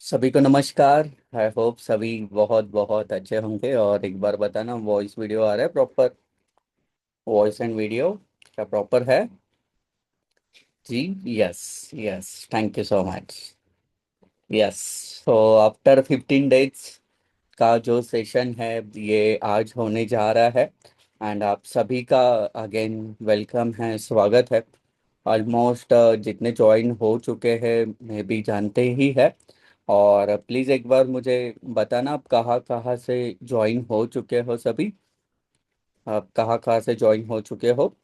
सभी को नमस्कार। आई होप सभी बहुत बहुत अच्छे होंगे। और एक बार बताना, वॉइस वीडियो आ रहा है प्रॉपर? वॉइस एंड वीडियो क्या प्रॉपर है? जी। Yes. Yes. Thank you so much. Yes. So after 15 days का जो सेशन है, ये आज होने जा रहा है। एंड आप सभी का अगेन वेलकम है, स्वागत है। ऑलमोस्ट जितने ज्वाइन हो चुके हैं मैं भी जानते ही है। और प्लीज़ एक बार मुझे बताना, आप कहाँ कहाँ से ज्वाइन हो चुके हो सभी? आप कहाँ कहाँ से ज्वाइन हो चुके हो?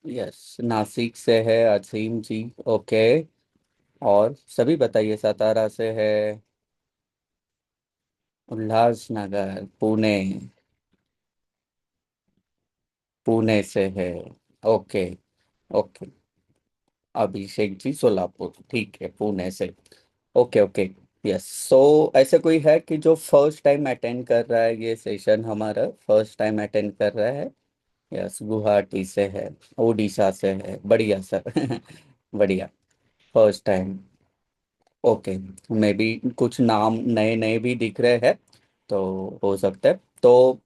यस, नासिक से है असीम जी। ओके। और सभी बताइए, सातारा से है? उल्लासनगर, पुणे। पुणे से है। ओके। ओके। अभिषेक जी सोलापुर, ठीक है, पुणे से। Okay okay. यस। सो ऐसे कोई है कि जो फर्स्ट टाइम अटेंड कर रहा है, ये सेशन हमारा फर्स्ट टाइम अटेंड कर रहा है? यस, गुवाहाटी से है, उड़ीसा से है, बढ़िया सर। बढ़िया। First time. Okay. May be कुछ नाम नए नए भी दिख रहे हैं, तो हो सकता है। तो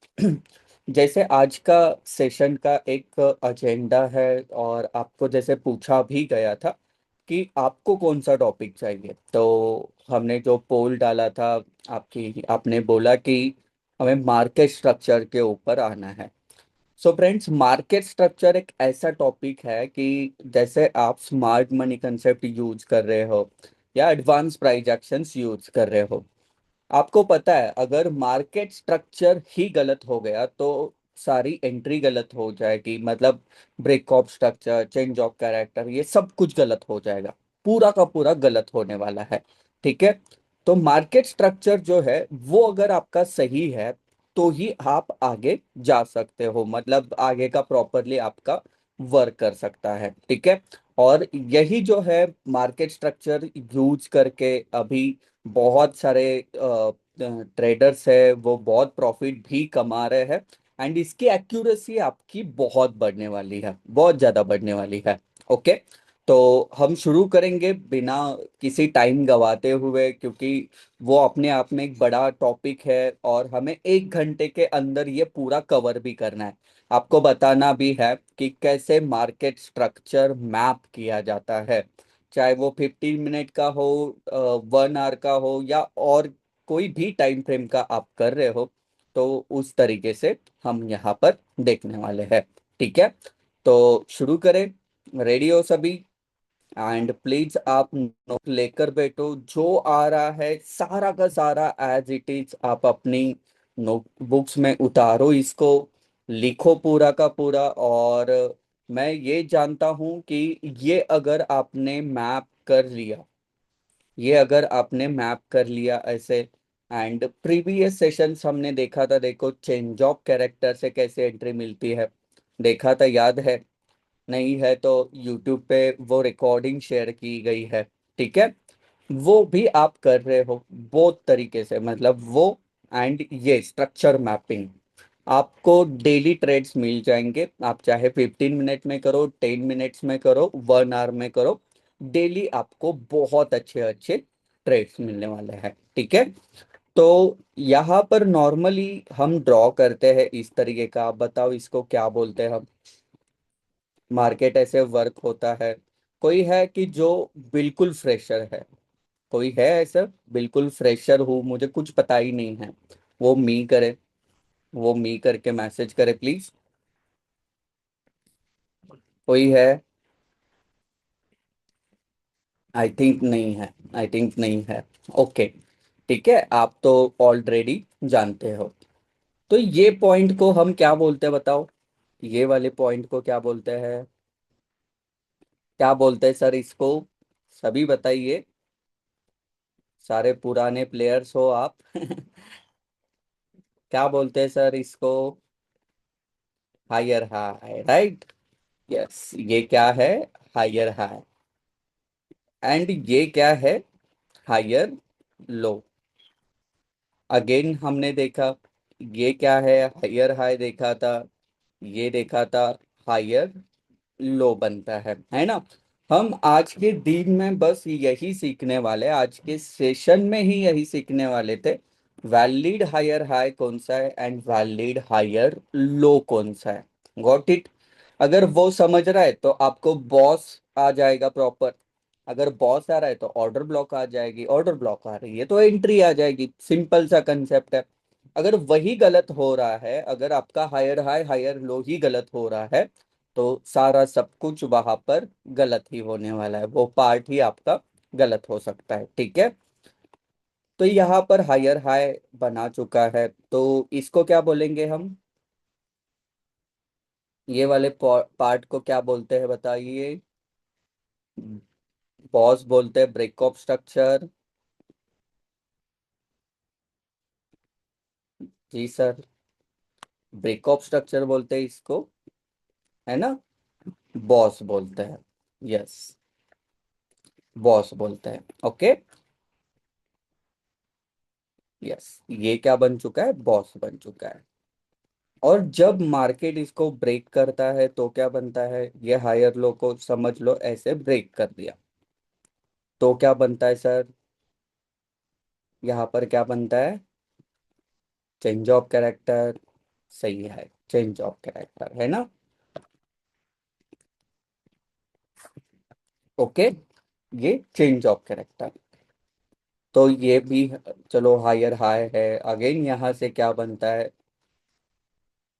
जैसे आज का सेशन का एक एजेंडा है, और आपको जैसे पूछा भी गया था कि आपको कौन सा टॉपिक चाहिए, तो हमने जो पोल डाला था, आपकी आपने बोला कि हमें मार्केट स्ट्रक्चर के ऊपर आना है। सो फ्रेंड्स, मार्केट स्ट्रक्चर एक ऐसा टॉपिक है कि जैसे आप स्मार्ट मनी कंसेप्ट यूज कर रहे हो या एडवांस प्राइस एक्शंस यूज कर रहे हो, आपको पता है अगर मार्केट स्ट्रक्चर ही गलत हो गया तो सारी एंट्री गलत हो जाएगी। मतलब break of structure, change of character, ये सब कुछ गलत हो जाएगा। पूरा का पूरा गलत होने वाला है। ठीक है। तो मार्केट स्ट्रक्चर जो है वो अगर आपका सही है तो ही आप आगे जा सकते हो, मतलब आगे का प्रॉपरली आपका वर्क कर सकता है। ठीक है। और यही जो है मार्केट स्ट्रक्चर यूज करके अभी बहुत सारे ट्रेडर्स है, वो बहुत प्रॉफिट भी कमा रहे हैं। एंड इसकी एक्यूरेसी आपकी बहुत बढ़ने वाली है, बहुत ज्यादा बढ़ने वाली है। ओके। तो हम शुरू करेंगे बिना किसी टाइम गवाते हुए, क्योंकि वो अपने आप में एक बड़ा टॉपिक है और हमें 1 घंटे के अंदर ये पूरा कवर भी करना है। आपको बताना भी है कि कैसे मार्केट स्ट्रक्चर मैप किया जाता है, चाहे वो 15 मिनट का हो, 1 आवर का हो, या और कोई भी टाइम फ्रेम का आप कर रहे हो, तो उस तरीके से हम यहाँ पर देखने वाले हैं। ठीक है। तो शुरू करें। रेडी हो सभी? एंड प्लीज आप नोट लेकर बैठो, जो आ रहा है सारा का सारा एज इट इज आप अपनी नोटबुक्स में उतारो, इसको लिखो पूरा का पूरा। और मैं ये जानता हूं कि ये अगर आपने मैप कर लिया, ये अगर आपने मैप कर लिया ऐसे, एंड प्रीवियस सेशंस हमने देखा था, देखो चेंज ऑफ कैरेक्टर से कैसे एंट्री मिलती है, देखा था, याद है? नहीं है तो यूट्यूब पे वो रिकॉर्डिंग शेयर की गई है। ठीक है। वो भी आप कर रहे हो बहुत तरीके से, मतलब वो। एंड ये स्ट्रक्चर मैपिंग आपको डेली ट्रेड्स मिल जाएंगे, आप चाहे 15 मिनट में करो, 10 मिनट्स में करो, 1 आवर में करो, डेली आपको बहुत अच्छे अच्छे ट्रेड्स मिलने वाले हैं। ठीक है। तो यहाँ पर नॉर्मली हम ड्रॉ करते हैं इस तरीके का, आप बताओ इसको क्या बोलते हैं हम? मार्केट ऐसे वर्क होता है। कोई है कि जो बिल्कुल फ्रेशर है? कोई है ऐसा? बिल्कुल फ्रेशर हूँ, मुझे कुछ पता ही नहीं है, वो मी करे, वो मी करके मैसेज करे प्लीज। कोई है? आई थिंक नहीं है। आई थिंक नहीं है। ओके। ठीक है, आप तो ऑलरेडी जानते हो। तो ये पॉइंट को हम क्या बोलते हैं बताओ? ये वाले पॉइंट को क्या बोलते हैं? क्या बोलते हैं सर इसको? सभी बताइए। सारे पुराने प्लेयर्स हो आप। क्या बोलते हैं सर इसको? Higher high, right? यस। ये क्या है? Higher high. एंड ये क्या है? Higher low. अगेन हमने देखा, ये क्या है? हायर हाई देखा था, ये देखा था, हायर लो बनता है ना? हम आज के दिन में बस यही सीखने वाले, आज के सेशन में ही यही सीखने वाले थे। वैलिड हायर हाई कौन सा है एंड वैलिड हायर लो कौन सा है। Got it. अगर वो समझ रहा है तो आपको बॉस आ जाएगा प्रॉपर। अगर बॉस आ रहा है तो ऑर्डर ब्लॉक आ जाएगी, ऑर्डर ब्लॉक आ रही है तो एंट्री आ जाएगी। सिंपल सा कंसेप्ट है। अगर वही गलत हो रहा है, अगर आपका हायर हाई हायर लो ही गलत हो रहा है, तो सारा सब कुछ वहां पर गलत ही होने वाला है, वो पार्ट ही आपका गलत हो सकता है। ठीक है। तो यहाँ पर हायर हाई बना चुका है, तो इसको क्या बोलेंगे हम? ये वाले पार्ट को क्या बोलते हैं बताइए? बॉस बोलते हैं ब्रेक ऑफ स्ट्रक्चर। जी सर। ब्रेक ऑफ स्ट्रक्चर बोलते हैं इसको, है ना? बॉस बोलते हैं। यस। बॉस बोलते हैं। ओके। यस। ये क्या बन चुका है? बॉस बन चुका है। और जब मार्केट इसको ब्रेक करता है तो क्या बनता है? ये हायर लो को समझ लो ऐसे ब्रेक कर दिया, तो क्या बनता है सर? यहाँ पर क्या बनता है? Change of character. सही है, चेंज ऑफ कैरेक्टर है ना? ओके। ये चेंज ऑफ कैरेक्टर। तो ये भी चलो हायर हाई है। अगेन यहाँ से क्या बनता है?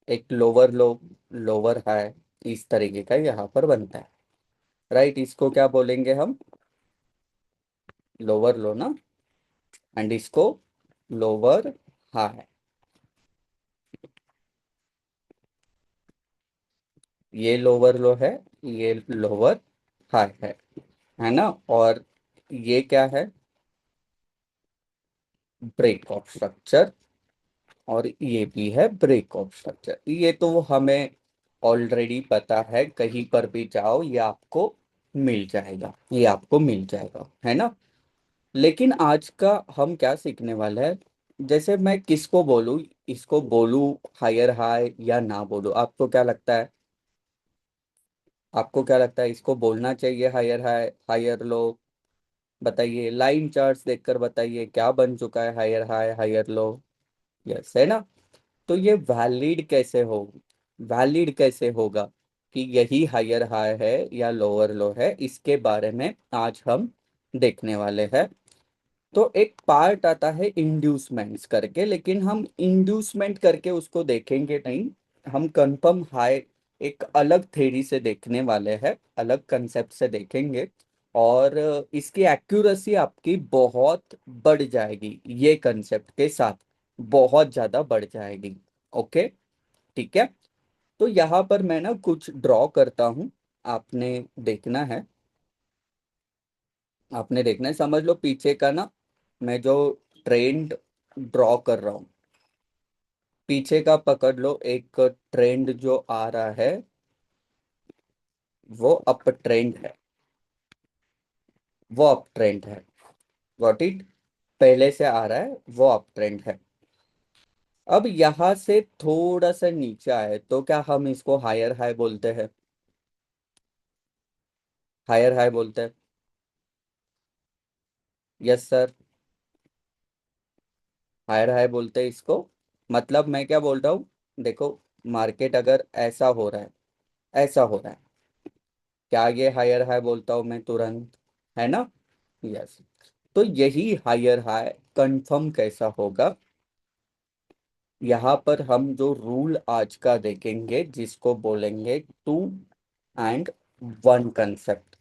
एक लोअर लो, लोअर हाई, इस तरीके का यहाँ पर बनता है। राइट। इसको क्या बोलेंगे हम? लोअर लो ना। एंड इसको लोअर हाई। ये लोअर लो है, ये लोअर हाई है ना? और ये क्या है? Break of structure. और ये भी है ब्रेक ऑफ स्ट्रक्चर। ये तो हमें ऑलरेडी पता है, कहीं पर भी जाओ ये आपको मिल जाएगा, ये आपको मिल जाएगा, है ना? लेकिन आज का हम क्या सीखने वाले हैं? जैसे मैं किसको बोलूं, इसको बोलूं हायर हाई या ना बोलूं, आपको क्या लगता है? आपको क्या लगता है, इसको बोलना चाहिए हायर हाई हायर लो? बताइए, लाइन चार्ट्स देखकर बताइए क्या बन चुका है higher high higher low. Yes, है ना? तो ये वैलिड कैसे हो, वैलिड कैसे होगा कि यही हायर हाई है या लोअर लो है, इसके बारे में आज हम देखने वाले हैं। तो एक पार्ट आता है इंड्यूसमेंट्स करके, लेकिन हम इंड्यूसमेंट करके उसको देखेंगे नहीं। हम कंफर्म हाई एक अलग थ्योरी से देखने वाले हैं, अलग कंसेप्ट से देखेंगे। और इसकी एक्यूरेसी आपकी बहुत बढ़ जाएगी, ये कंसेप्ट के साथ बहुत ज्यादा बढ़ जाएगी। ओके। ठीक है। तो यहाँ पर मैं ना कुछ ड्रॉ करता हूँ, आपने देखना है। आपने देखना है, समझ लो पीछे का ना, मैं जो ट्रेंड ड्रॉ कर रहा हूँ, पीछे का पकड़ लो। एक ट्रेंड जो आ रहा है वो अप ट्रेंड है, वो अप ट्रेंड है। Got it. पहले से आ रहा है, वो अप ट्रेंड है। अब यहां से थोड़ा सा नीचे आए तो क्या हम इसको हायर हाई बोलते हैं? हायर हाई बोलते हैं। Yes sir. हायर हाई बोलते हैं इसको। मतलब मैं क्या बोल रहा हूँ, देखो, मार्केट अगर ऐसा हो रहा है, ऐसा हो रहा है, क्या ये हायर हाई बोलता हूँ मैं तुरंत? है ना? यस। तो यही हायर हाई कंफर्म कैसा होगा, यहाँ पर हम जो रूल आज का देखेंगे जिसको बोलेंगे two and one concept.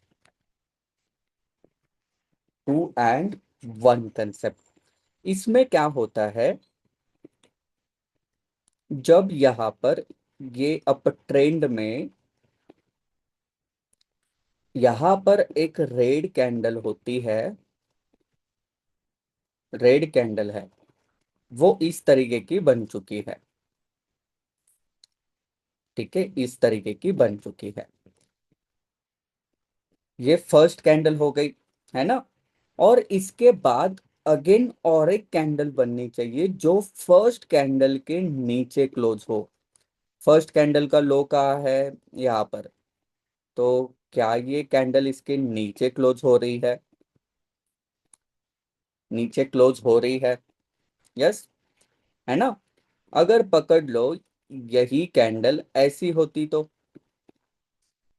Two and one concept. इसमें क्या होता है, जब यहाँ पर ये अप ट्रेंड में यहाँ पर एक रेड कैंडल होती है, रेड कैंडल है, वो इस तरीके की बन चुकी है। ठीक है, इस तरीके की बन चुकी है। ये फर्स्ट कैंडल हो गई, है ना? और इसके बाद अगेन और एक कैंडल बननी चाहिए जो फर्स्ट कैंडल के नीचे क्लोज हो। फर्स्ट कैंडल का लो कहाँ है? यहाँ पर। तो क्या ये कैंडल इसके नीचे क्लोज हो रही है? नीचे क्लोज हो रही है, यस, है ना? अगर पकड़ लो यही कैंडल ऐसी होती तो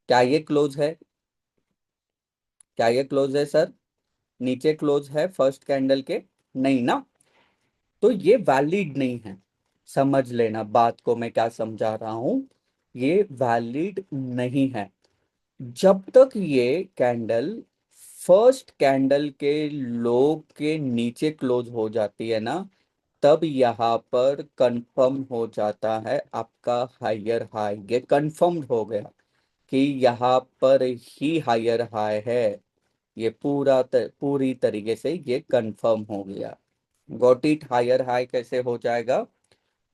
क्या ये क्लोज है? क्या ये क्लोज है सर? नीचे क्लोज है फर्स्ट कैंडल के? नहीं ना। तो ये वैलिड नहीं है। समझ लेना बात को, मैं क्या समझा रहा हूं। ये वैलिड नहीं है। जब तक ये कैंडल फर्स्ट कैंडल के लो के नीचे क्लोज हो जाती है ना, तब यहाँ पर कंफर्म हो जाता है आपका हायर हाई। ये कंफर्म्ड हो गया कि यहाँ पर ही हायर हाई है। ये पूरी तरीके से ये कंफर्म हो गया। Got it? हायर हाई कैसे हो जाएगा?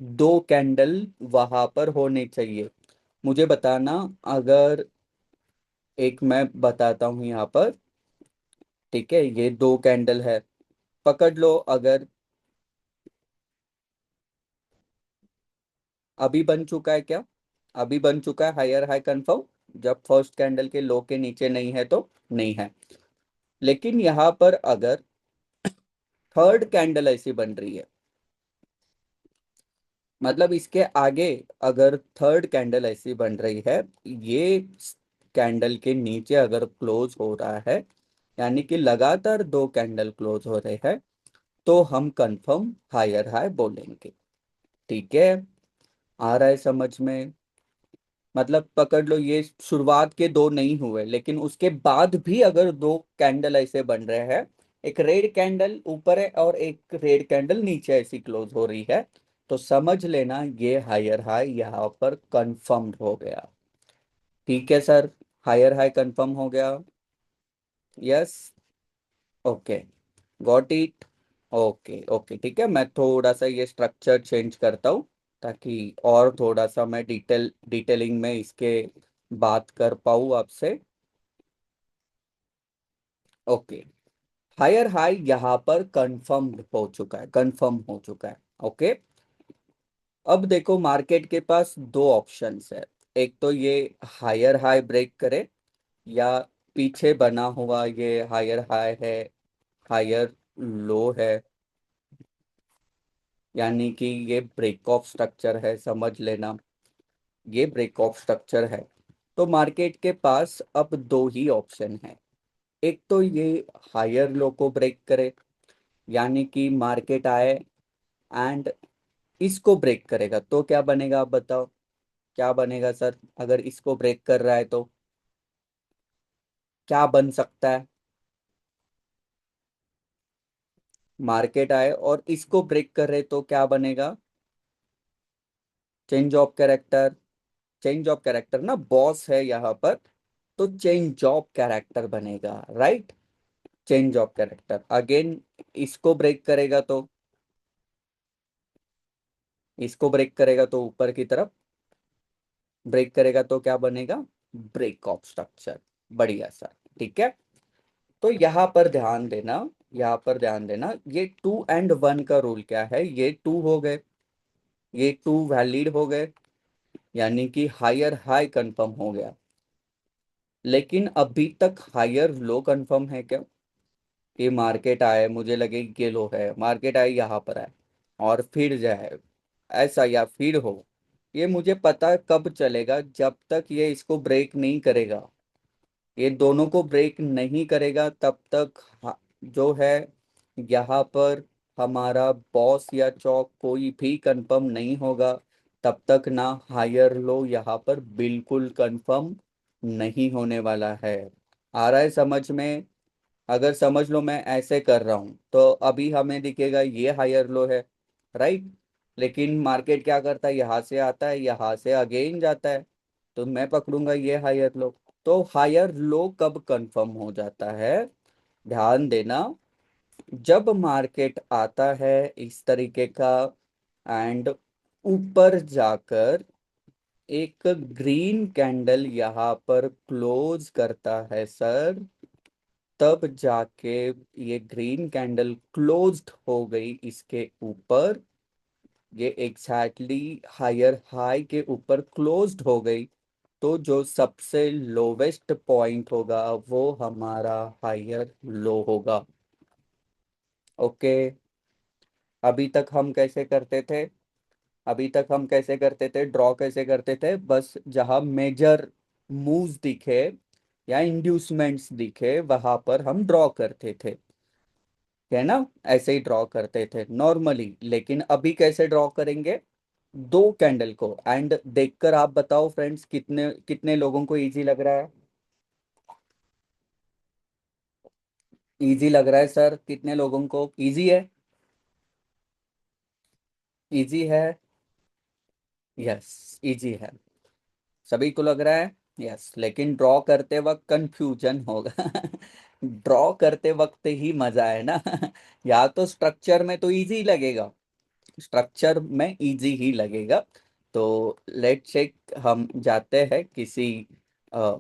दो कैंडल वहां पर होने चाहिए। मुझे बताना। अगर एक मैं बताता हूं यहाँ पर, ठीक है, ये दो कैंडल है, पकड़ लो। अगर अभी बन चुका है क्या? अभी बन चुका है हायर हाई कंफर्म, जब फर्स्ट कैंडल के लो के नीचे नहीं है तो नहीं है। लेकिन यहाँ पर अगर थर्ड कैंडल ऐसी बन रही है, मतलब इसके आगे अगर थर्ड कैंडल ऐसी बन रही है, ये कैंडल के नीचे अगर क्लोज हो रहा है, यानी कि लगातार दो कैंडल क्लोज हो रहे हैं, तो हम कंफर्म हायर हाई बोलेंगे। ठीक है? आ रहा है समझ में? मतलब पकड़ लो, ये शुरुआत के दो नहीं हुए, लेकिन उसके बाद भी अगर दो कैंडल ऐसे बन रहे हैं, एक रेड कैंडल ऊपर है और एक रेड कैंडल नीचे ऐसी क्लोज हो रही है, तो समझ लेना ये हायर हाई यहाँ पर कंफर्म्ड हो गया। ठीक है सर? हायर हाई कंफर्म हो गया। Yes. Okay. Got it. Okay okay, ठीक है। मैं थोड़ा सा ये स्ट्रक्चर चेंज करता हूँ, ताकि और थोड़ा सा मैं डिटेलिंग में इसके बात कर पाऊँ आपसे। ओके। हायर हाई यहाँ पर कंफर्म हो चुका है, कंफर्म हो चुका है। ओके। अब देखो, मार्केट के पास दो ऑप्शंस है। एक तो ये हायर हाई ब्रेक करे, या पीछे बना हुआ ये हायर हाई है, हायर लो है, यानी कि ये ब्रेक ऑफ स्ट्रक्चर है, समझ लेना। ये ब्रेक ऑफ स्ट्रक्चर है। तो मार्केट के पास अब दो ही ऑप्शन है। एक तो ये हायर लो को ब्रेक करे, यानी कि मार्केट आए एंड इसको ब्रेक करेगा, तो क्या बनेगा आप बताओ? क्या बनेगा सर अगर इसको ब्रेक कर रहा है तो? क्या बन सकता है? मार्केट आए और इसको ब्रेक कर रहे तो क्या बनेगा? Change of character. Change of character ना, बॉस है यहाँ पर, तो चेंज ऑफ कैरेक्टर बनेगा, right? Change of character again. इसको ब्रेक करेगा तो, इसको ब्रेक करेगा तो ऊपर की तरफ ब्रेक करेगा तो क्या बनेगा? Break of structure. बढ़िया सर। ठीक है। तो यहाँ पर ध्यान देना, यहाँ पर ध्यान देना, ये 2 and 1 का रूल क्या है? ये टू हो गए, ये टू वैलिड हो गए, यानी कि हायर हाई कंफर्म हो गया। लेकिन अभी तक हायर लो कंफर्म है क्या? कि मार्केट आए, मुझे लगे कि ये लो है, मार्केट आए यहाँ पर आए और फिर जाए ऐसा, या फिर हो, ये मुझे पता कब चलेगा? जब तक ये इसको ब्रेक नहीं करेगा, ये दोनों को ब्रेक नहीं करेगा, तब तक जो है यहाँ पर हमारा बॉस या चौक कोई भी कंफर्म नहीं होगा। तब तक ना हायर लो यहाँ पर बिल्कुल कंफर्म नहीं होने वाला है। आ रहा है समझ में? अगर समझ लो मैं ऐसे कर रहा हूं तो अभी हमें दिखेगा ये हायर लो है, राइट? लेकिन मार्केट क्या करता है, यहाँ से आता है, यहाँ से अगेन जाता है, तो मैं पकड़ूंगा ये हायर लो। तो हायर लो कब कंफर्म हो जाता है? ध्यान देना, जब मार्केट आता है इस तरीके का एंड ऊपर जाकर एक ग्रीन कैंडल यहाँ पर क्लोज करता है सर, तब जाके ये ग्रीन कैंडल क्लोज्ड हो गई इसके ऊपर, ये एग्जैक्टली हायर हाई के ऊपर क्लोज्ड हो गई। तो जो सबसे लोवेस्ट पॉइंट होगा वो हमारा हायर लो होगा। ओके। अभी तक हम कैसे करते थे? अभी तक हम कैसे करते थे, ड्रॉ कैसे करते थे? बस जहां मेजर मूव्स दिखे या इंड्यूसमेंट्स दिखे वहां पर हम ड्रॉ करते थे, है ना? ऐसे ही ड्रॉ करते थे नॉर्मली। लेकिन अभी कैसे ड्रॉ करेंगे? दो कैंडल को। एंड देखकर आप बताओ फ्रेंड्स, कितने कितने लोगों को इजी लग रहा है? इजी लग रहा है सर? कितने लोगों को इजी है? इजी है? यस, इजी है। सभी को लग रहा है? यस। लेकिन ड्रॉ करते वक्त कंफ्यूजन होगा। ड्रॉ करते वक्त ही मजा है ना। या तो स्ट्रक्चर में तो इजी लगेगा, स्ट्रक्चर में इजी ही लगेगा। तो लेट चेक, हम जाते हैं किसी अ,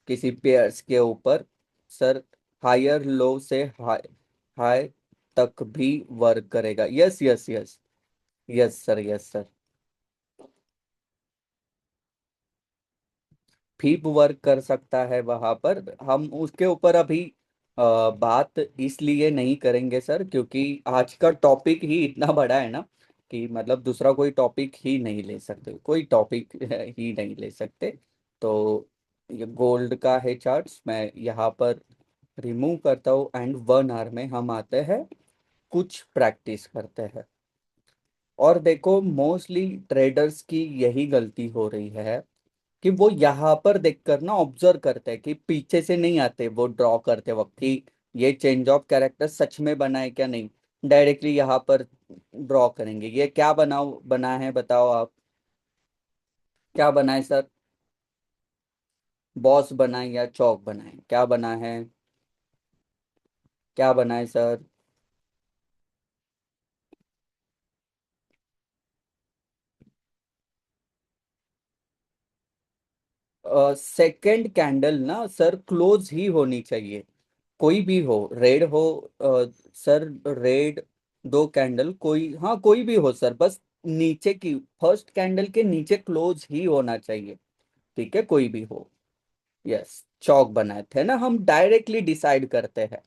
किसी पेयर्स के ऊपर। सर, हायर लो से हाई हाई तक भी वर्क करेगा। Yes yes yes. Yes sir, yes sir. भी वर्क कर सकता है वहां पर। हम उसके ऊपर अभी बात इसलिए नहीं करेंगे सर, क्योंकि आज का टॉपिक ही इतना बड़ा है ना कि मतलब दूसरा कोई टॉपिक ही नहीं ले सकते, कोई टॉपिक ही नहीं ले सकते। तो ये गोल्ड का है चार्ट्स, मैं यहाँ पर रिमूव करता हूँ एंड 1 आवर में हम आते हैं, कुछ प्रैक्टिस करते हैं। और देखो, मोस्टली ट्रेडर्स की यही गलती हो रही है कि वो यहाँ पर देखकर ना ऑब्जर्व करते हैं कि पीछे से नहीं आते वो ड्रॉ करते वक्त कि ये चेंज ऑफ कैरेक्टर सच में बना है क्या नहीं। डायरेक्टली यहाँ पर ड्रॉ करेंगे। ये क्या बना है बताओ आप? क्या बना है सर? बॉस बनाए या चौक बनाए? क्या बना है? क्या बना है सर? सेकंड कैंडल ना सर क्लोज ही होनी चाहिए। कोई भी हो, रेड हो, सर रेड, दो कैंडल कोई, हाँ कोई भी हो सर, बस नीचे की फर्स्ट कैंडल के नीचे क्लोज ही होना चाहिए। ठीक है, कोई भी हो। यस, चौक बनाए थे ना, हम डायरेक्टली डिसाइड करते हैं।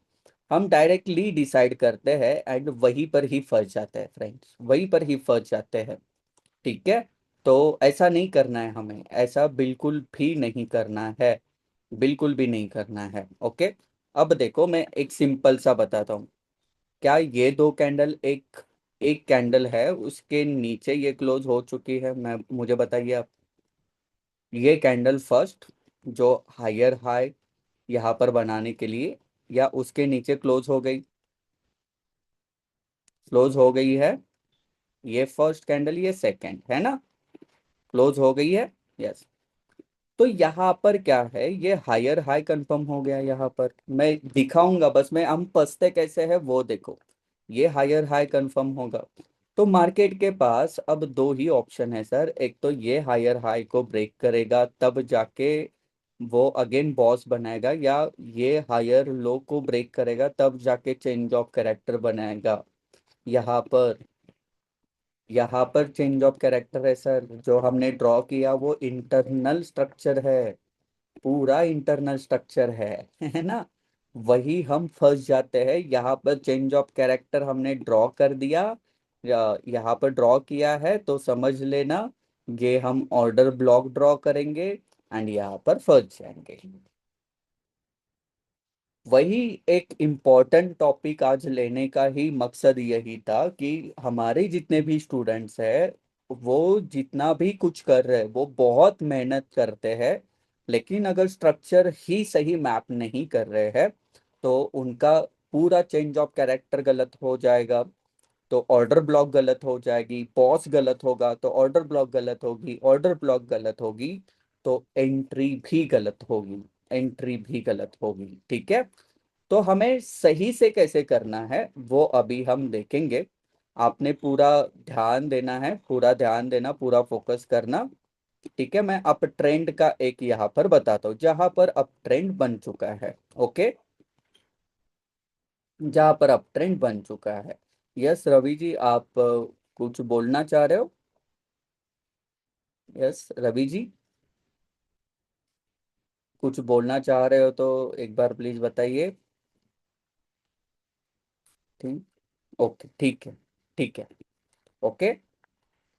हम डायरेक्टली डिसाइड करते हैं एंड वहीं पर ही फंस जाते हैं फ्रेंड्स, वहीं पर ही फंस जाते हैं। ठीक है। तो ऐसा नहीं करना है हमें, ऐसा बिल्कुल भी नहीं करना है, बिल्कुल भी नहीं करना है। ओके। अब देखो, मैं एक सिंपल सा बताता हूँ। क्या ये दो कैंडल, एक एक कैंडल है उसके नीचे ये क्लोज हो चुकी है? मैं मुझे बताइए आप। ये कैंडल फर्स्ट जो हायर हाई यहाँ पर बनाने के लिए, या उसके नीचे क्लोज हो गई? क्लोज हो गई है। ये फर्स्ट कैंडल, ये सेकंड है ना, क्लोज हो गई है। यस। तो यहाँ पर क्या है, ये हायर हाई कंफर्म हो गया। यहाँ पर मैं दिखाऊंगा, बस मैं, हम पसते कैसे है वो देखो। ये हायर हाई कंफर्म होगा। तो मार्केट के पास अब दो ही ऑप्शन है सर। एक तो ये हायर हाई को ब्रेक करेगा तब जाके वो अगेन बॉस बनाएगा, या ये हायर लो को ब्रेक करेगा तब जाके चेंज ऑफ कैरेक्टर बनाएगा। यहाँ पर यहाँ पर चेंज ऑफ कैरेक्टर है सर। जो हमने ड्रॉ किया वो इंटरनल स्ट्रक्चर है, पूरा इंटरनल स्ट्रक्चर है। है ना? वही हम फंस जाते हैं। यहाँ पर चेंज ऑफ कैरेक्टर हमने ड्रॉ कर दिया, या यहाँ पर ड्रॉ किया है तो समझ लेना ये हम ऑर्डर ब्लॉक ड्रॉ करेंगे एंड यहाँ पर फंस जाएंगे। वही एक इम्पोर्टेंट टॉपिक आज लेने का ही मकसद यही था कि हमारे जितने भी स्टूडेंट्स हैं वो जितना भी कुछ कर रहे हैं वो बहुत मेहनत करते हैं, लेकिन अगर स्ट्रक्चर ही सही मैप नहीं कर रहे हैं तो उनका पूरा चेंज ऑफ कैरेक्टर गलत हो जाएगा, तो ऑर्डर ब्लॉक गलत हो जाएगी, पॉज गलत होगा तो ऑर्डर ब्लॉक गलत होगी, ऑर्डर ब्लॉक गलत होगी तो एंट्री भी गलत होगी, एंट्री भी गलत होगी। ठीक है। तो हमें सही से कैसे करना है वो अभी हम देखेंगे। आपने पूरा ध्यान देना है, पूरा ध्यान देना, पूरा फोकस करना। ठीक है, मैं अप ट्रेंड का एक यहाँ पर बताता हूँ जहां पर अप ट्रेंड बन चुका है। ओके। जहां पर अप ट्रेंड बन चुका है। यस रवि जी, आप कुछ बोलना चाह रहे हो? यस रवि जी। कुछ बोलना चाह रहे हो तो एक बार प्लीज बताइए। ठीक, ओके, ठीक है, ठीक है, ओके।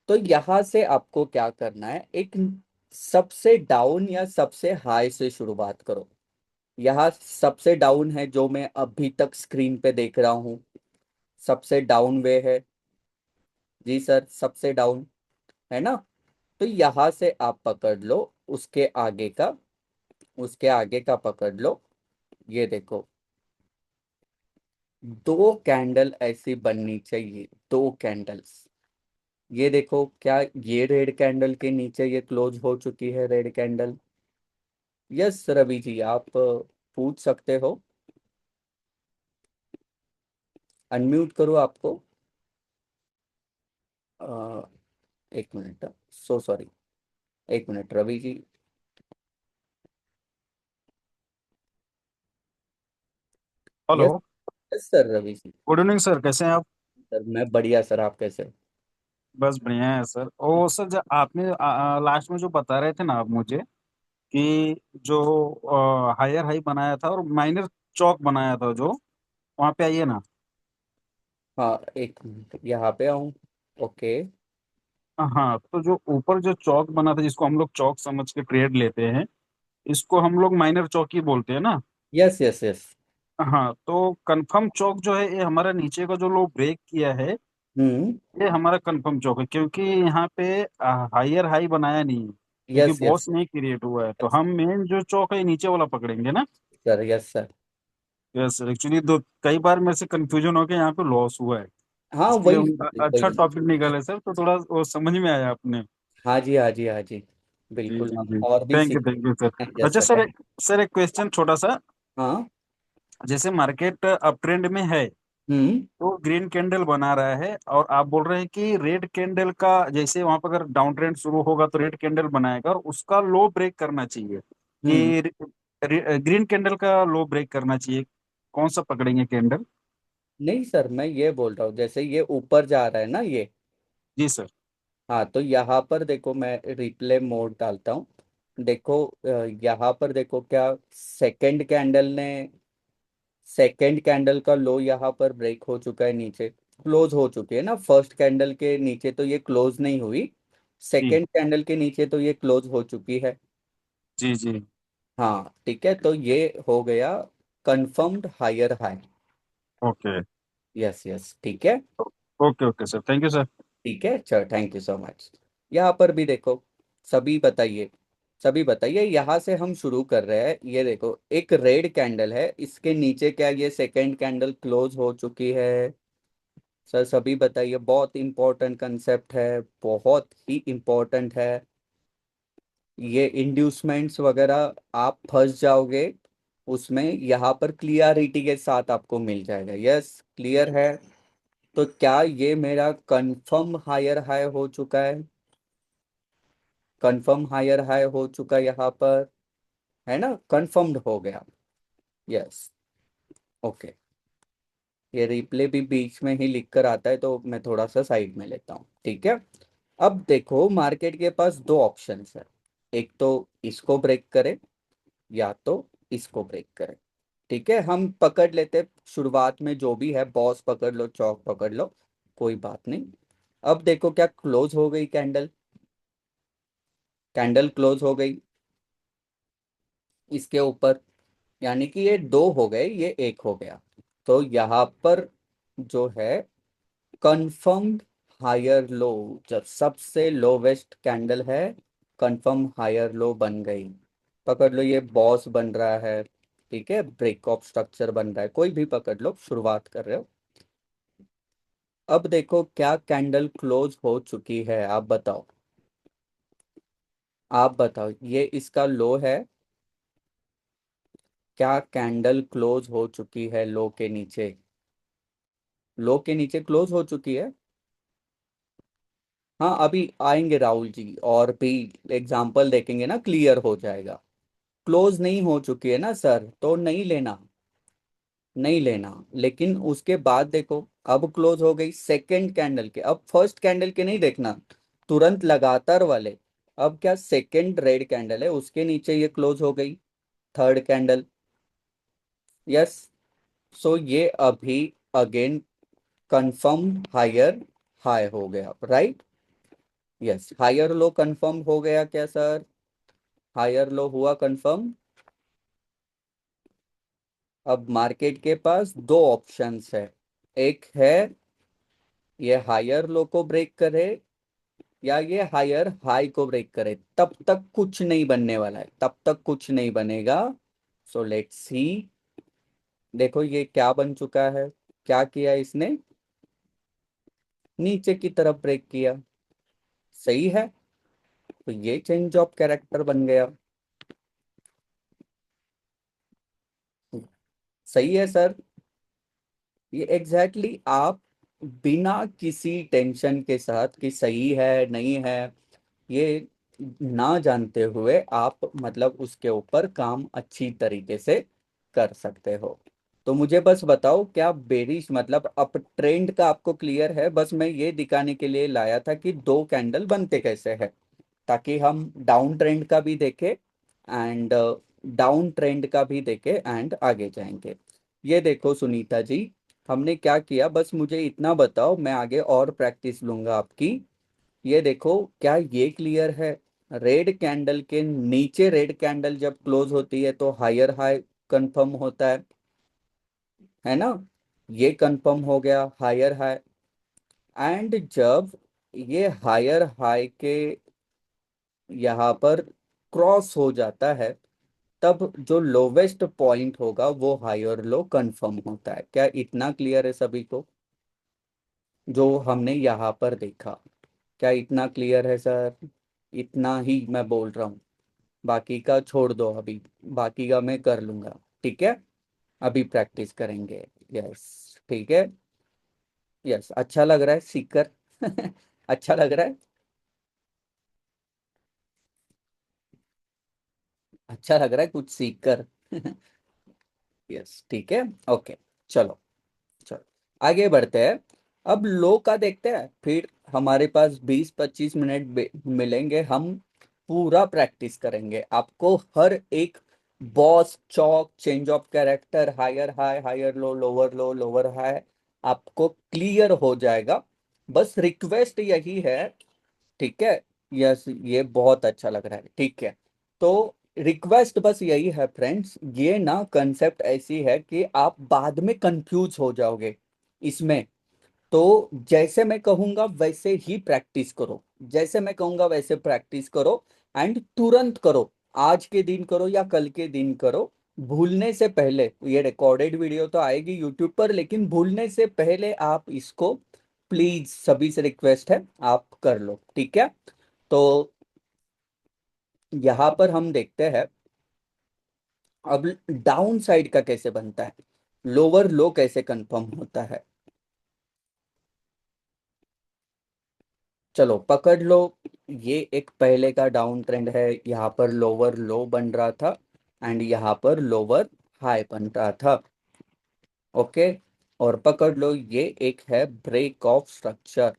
तो यहां से आपको क्या करना है, एक सबसे डाउन या सबसे हाई से शुरुआत करो। यहाँ सबसे डाउन है जो मैं अभी तक स्क्रीन पे देख रहा हूँ, सबसे डाउन वे है। जी सर, सबसे डाउन है ना। तो यहाँ से आप पकड़ लो उसके आगे का, उसके आगे का पकड़ लो। ये देखो, दो कैंडल ऐसी बननी चाहिए, दो कैंडल्स। ये देखो, क्या ये रेड कैंडल के नीचे ये क्लोज हो चुकी है, red candle. Yes Ravi ji, आप पूछ सकते हो। अनम्यूट करो आपको। अ, एक मिनट, सो सॉरी, एक मिनट Ravi ji. Hello. Yes, yes sir, Ravi ji. Good evening sir, कैसे हैं आप? सर मैं बढ़िया सर, आप कैसे? बस बढ़िया है सर। ओ सर, जो आपने लास्ट में जो बता रहे थे ना आप मुझे कि जो हायर हाई बनाया था और माइनर चौक बनाया था जो, वहाँ पे आइए ना। हाँ, एक मिनट यहाँ पे आऊँ। ओके। हाँ, तो जो ऊपर जो चौक बना था जिसको हम लोग चौक समझ के ट्रेड लेते हैं, इसको हम लोग माइनर चौक ही बोलते हैं ना। Yes, yes, yes. हाँ, तो कंफर्म चौक जो है ये हमारा नीचे का जो लो ब्रेक किया है, हम्म। ये हमारा कंफर्म चौक है, क्योंकि यहाँ पे हायर हाई बनाया नहीं है, क्योंकि यस, यस, बॉस नहीं क्रिएट हुआ है, तो यस हम मेन जो चौक है नीचे वाला पकड़ेंगे ना। Sir, yes sir. Yes actually दो कई बार मेरे से कंफ्यूजन हो के यहाँ पे लॉस हुआ है। हाँ इसके लिए वही, अच्छा वही। टॉपिक निकाले सर, तो थोड़ा वो समझ में आया आपने। हाँ जी, हाँ जी, हाँ जी। जी बिल्कुल, जी हम जी। और भी सीख। Thank you sir. यस अच्छा सर, सर, थैंक। सर एक क्वेश्चन छोटा सा। हाँ। जैसे मार्केट अप ट्रेंड में है, हम्म। तो ग्रीन कैंडल बना रहा है, और आप बोल रहे हैं कि रेड कैंडल का जैसे वहां पर अगर डाउन ट्रेंड शुरू होगा तो रेड कैंडल बनाएगा और उसका लो ब्रेक करना चाहिए, हम्म। कि ग्रीन कैंडल का लो ब्रेक करना चाहिए। कौन सा पकड़ेंगे कैंडल? नहीं सर, मैं ये बोल रहा हूँ, जैसे ये ऊपर जा रहा है ना ये। जी सर। हाँ, तो यहाँ पर देखो, मैं रिप्ले मोड डालता हूँ। देखो, यहाँ पर देखो, क्या सेकंड कैंडल ने, सेकंड कैंडल का लो यहाँ पर ब्रेक हो चुका है, नीचे क्लोज हो चुकी है ना। फर्स्ट कैंडल के नीचे तो ये क्लोज नहीं हुई, जी सेकंड कैंडल के नीचे तो ये क्लोज हो चुकी है। जी जी। हाँ ठीक है, तो ये हो गया confirmed higher high. Okay yes yes, ठीक है। Okay okay sir, thank you sir. ठीक है, चलो, थैंक यू सो मच। यहाँ पर भी देखो, सभी बताइए, सभी बताइए। यहाँ से हम शुरू कर रहे हैं। ये देखो, एक रेड कैंडल है, इसके नीचे क्या ये सेकंड कैंडल क्लोज हो चुकी है? सर सभी बताइए, बहुत इंपॉर्टेंट कंसेप्ट है, बहुत ही इंपॉर्टेंट है। ये इंड्यूसमेंट्स वगैरह आप फंस जाओगे उसमें, यहाँ पर क्लियरिटी के साथ आपको मिल जाएगा। यस, क्लियर है। तो क्या ये मेरा कंफर्म हायर हाई हो चुका है? कंफर्म हायर हाई हो चुका यहाँ पर, है ना, कंफर्म्ड हो गया। Yes, okay. ये रिप्ले भी बीच में ही लिख कर आता है, तो मैं थोड़ा सा साइड में लेता हूँ, ठीक है। अब देखो, मार्केट के पास दो ऑप्शंस है, एक तो इसको ब्रेक करे, या तो इसको ब्रेक करे। ठीक है, हम पकड़ लेते शुरुआत में, जो भी है, बॉस पकड़ लो, चौक पकड़ लो, कोई बात नहीं। अब देखो, क्या क्लोज हो गई कैंडल, कैंडल क्लोज हो गई इसके ऊपर, यानी कि ये दो हो गए, ये एक हो गया। तो यहाँ पर जो है, कंफर्म्ड हायर लो, जब सबसे लोवेस्ट कैंडल है, कंफर्म हायर लो बन गई। पकड़ लो, ये बॉस बन रहा है, ठीक है, ब्रेक ऑफ स्ट्रक्चर बन रहा है, कोई भी पकड़ लो, शुरुआत कर रहे हो। अब देखो, क्या कैंडल क्लोज हो चुकी है, आप बताओ, आप बताओ, ये इसका लो है। क्या कैंडल क्लोज हो चुकी है लो के नीचे? लो के नीचे क्लोज हो चुकी है। हाँ, अभी आएंगे राहुल जी, और भी एग्जाम्पल देखेंगे ना, क्लियर हो जाएगा। क्लोज नहीं हो चुकी है ना सर, तो नहीं लेना, नहीं लेना। लेकिन उसके बाद देखो, अब क्लोज हो गई सेकंड कैंडल के, अब फर्स्ट कैंडल के नहीं देखना, तुरंत लगातार वाले। अब क्या सेकंड रेड कैंडल है, उसके नीचे ये क्लोज हो गई। Third candle. यस। सो ये अभी अगेन कंफर्म हायर हाई हो गया, right. Yes, higher low confirm हो गया क्या सर? हायर लो हुआ कंफर्म। अब मार्केट के पास दो ऑप्शंस है। एक है ये हायर लो को ब्रेक करे, या ये हायर हाई को ब्रेक करे। तब तक कुछ नहीं बनने वाला है, तब तक कुछ नहीं बनेगा। So let's see. देखो ये क्या बन चुका है, क्या किया इसने, नीचे की तरफ ब्रेक किया। सही है। तो ये चेंज ऑफ कैरेक्टर बन गया। सही है सर। ये एग्जैक्टली exactly आप बिना किसी टेंशन के साथ कि सही है नहीं है, ये ना जानते हुए आप मतलब उसके ऊपर काम अच्छी तरीके से कर सकते हो। तो मुझे बस बताओ, क्या बेरिश मतलब अप ट्रेंड का आपको क्लियर है? बस मैं ये दिखाने के लिए लाया था कि दो कैंडल बनते कैसे हैं, ताकि हम डाउन ट्रेंड का भी देखें एंड डाउन ट्रेंड का भी देखें एंड आगे जाएंगे। ये देखो सुनीता जी, हमने क्या किया, बस मुझे इतना बताओ, मैं आगे और प्रैक्टिस लूंगा आपकी। ये देखो, क्या ये क्लियर है? रेड कैंडल के नीचे रेड कैंडल जब क्लोज होती है तो हायर हाई कंफर्म होता है ना। ये कंफर्म हो गया हायर हाई। एंड जब ये हायर हाई के यहाँ पर क्रॉस हो जाता है, तब जो लोवेस्ट पॉइंट होगा वो हायर लो कंफर्म होता है। क्या इतना क्लियर है सभी को, जो हमने यहाँ पर देखा? क्या इतना क्लियर है सर? इतना ही मैं बोल रहा हूँ, बाकी का छोड़ दो अभी, बाकी का मैं कर लूंगा, ठीक है। अभी प्रैक्टिस करेंगे। यस ठीक है। यस, अच्छा लग रहा है सीखकर। अच्छा लग रहा है। अच्छा लग रहा है कुछ सीखकर। यस ठीक है। ओके, चलो चलो आगे बढ़ते हैं। अब लो का देखते हैं, फिर हमारे पास 20-25 मिनट मिलेंगे, हम पूरा प्रैक्टिस करेंगे। आपको हर एक बॉस चौक change of character higher high higher low lower low lower high आपको क्लियर हो जाएगा। बस रिक्वेस्ट यही है, ठीक है। यस, ये बहुत अच्छा लग रहा है, ठीक है। तो रिक्वेस्ट बस यही है फ्रेंड्स, ये ना कंसेप्ट ऐसी है कि आप बाद में कंफ्यूज हो जाओगे इसमें। तो जैसे मैं कहूंगा वैसे ही प्रैक्टिस करो, जैसे मैं कहूंगा वैसे प्रैक्टिस करो एंड तुरंत करो। आज के दिन करो या कल के दिन करो, भूलने से पहले। ये रिकॉर्डेड वीडियो तो आएगी यूट्यूब पर, लेकिन भूलने से पहले आप इसको प्लीज, सभी से रिक्वेस्ट है, आप कर लो, ठीक है। तो यहाँ पर हम देखते हैं अब डाउन साइड का कैसे बनता है, लोअर लो कैसे कंफर्म होता है। चलो पकड़ लो। ये एक पहले का डाउन ट्रेंड है, यहाँ पर लोअर लो बन रहा था एंड यहाँ पर लोअर हाई बन रहा था। ओके। और पकड़ लो, ये एक है ब्रेक ऑफ स्ट्रक्चर।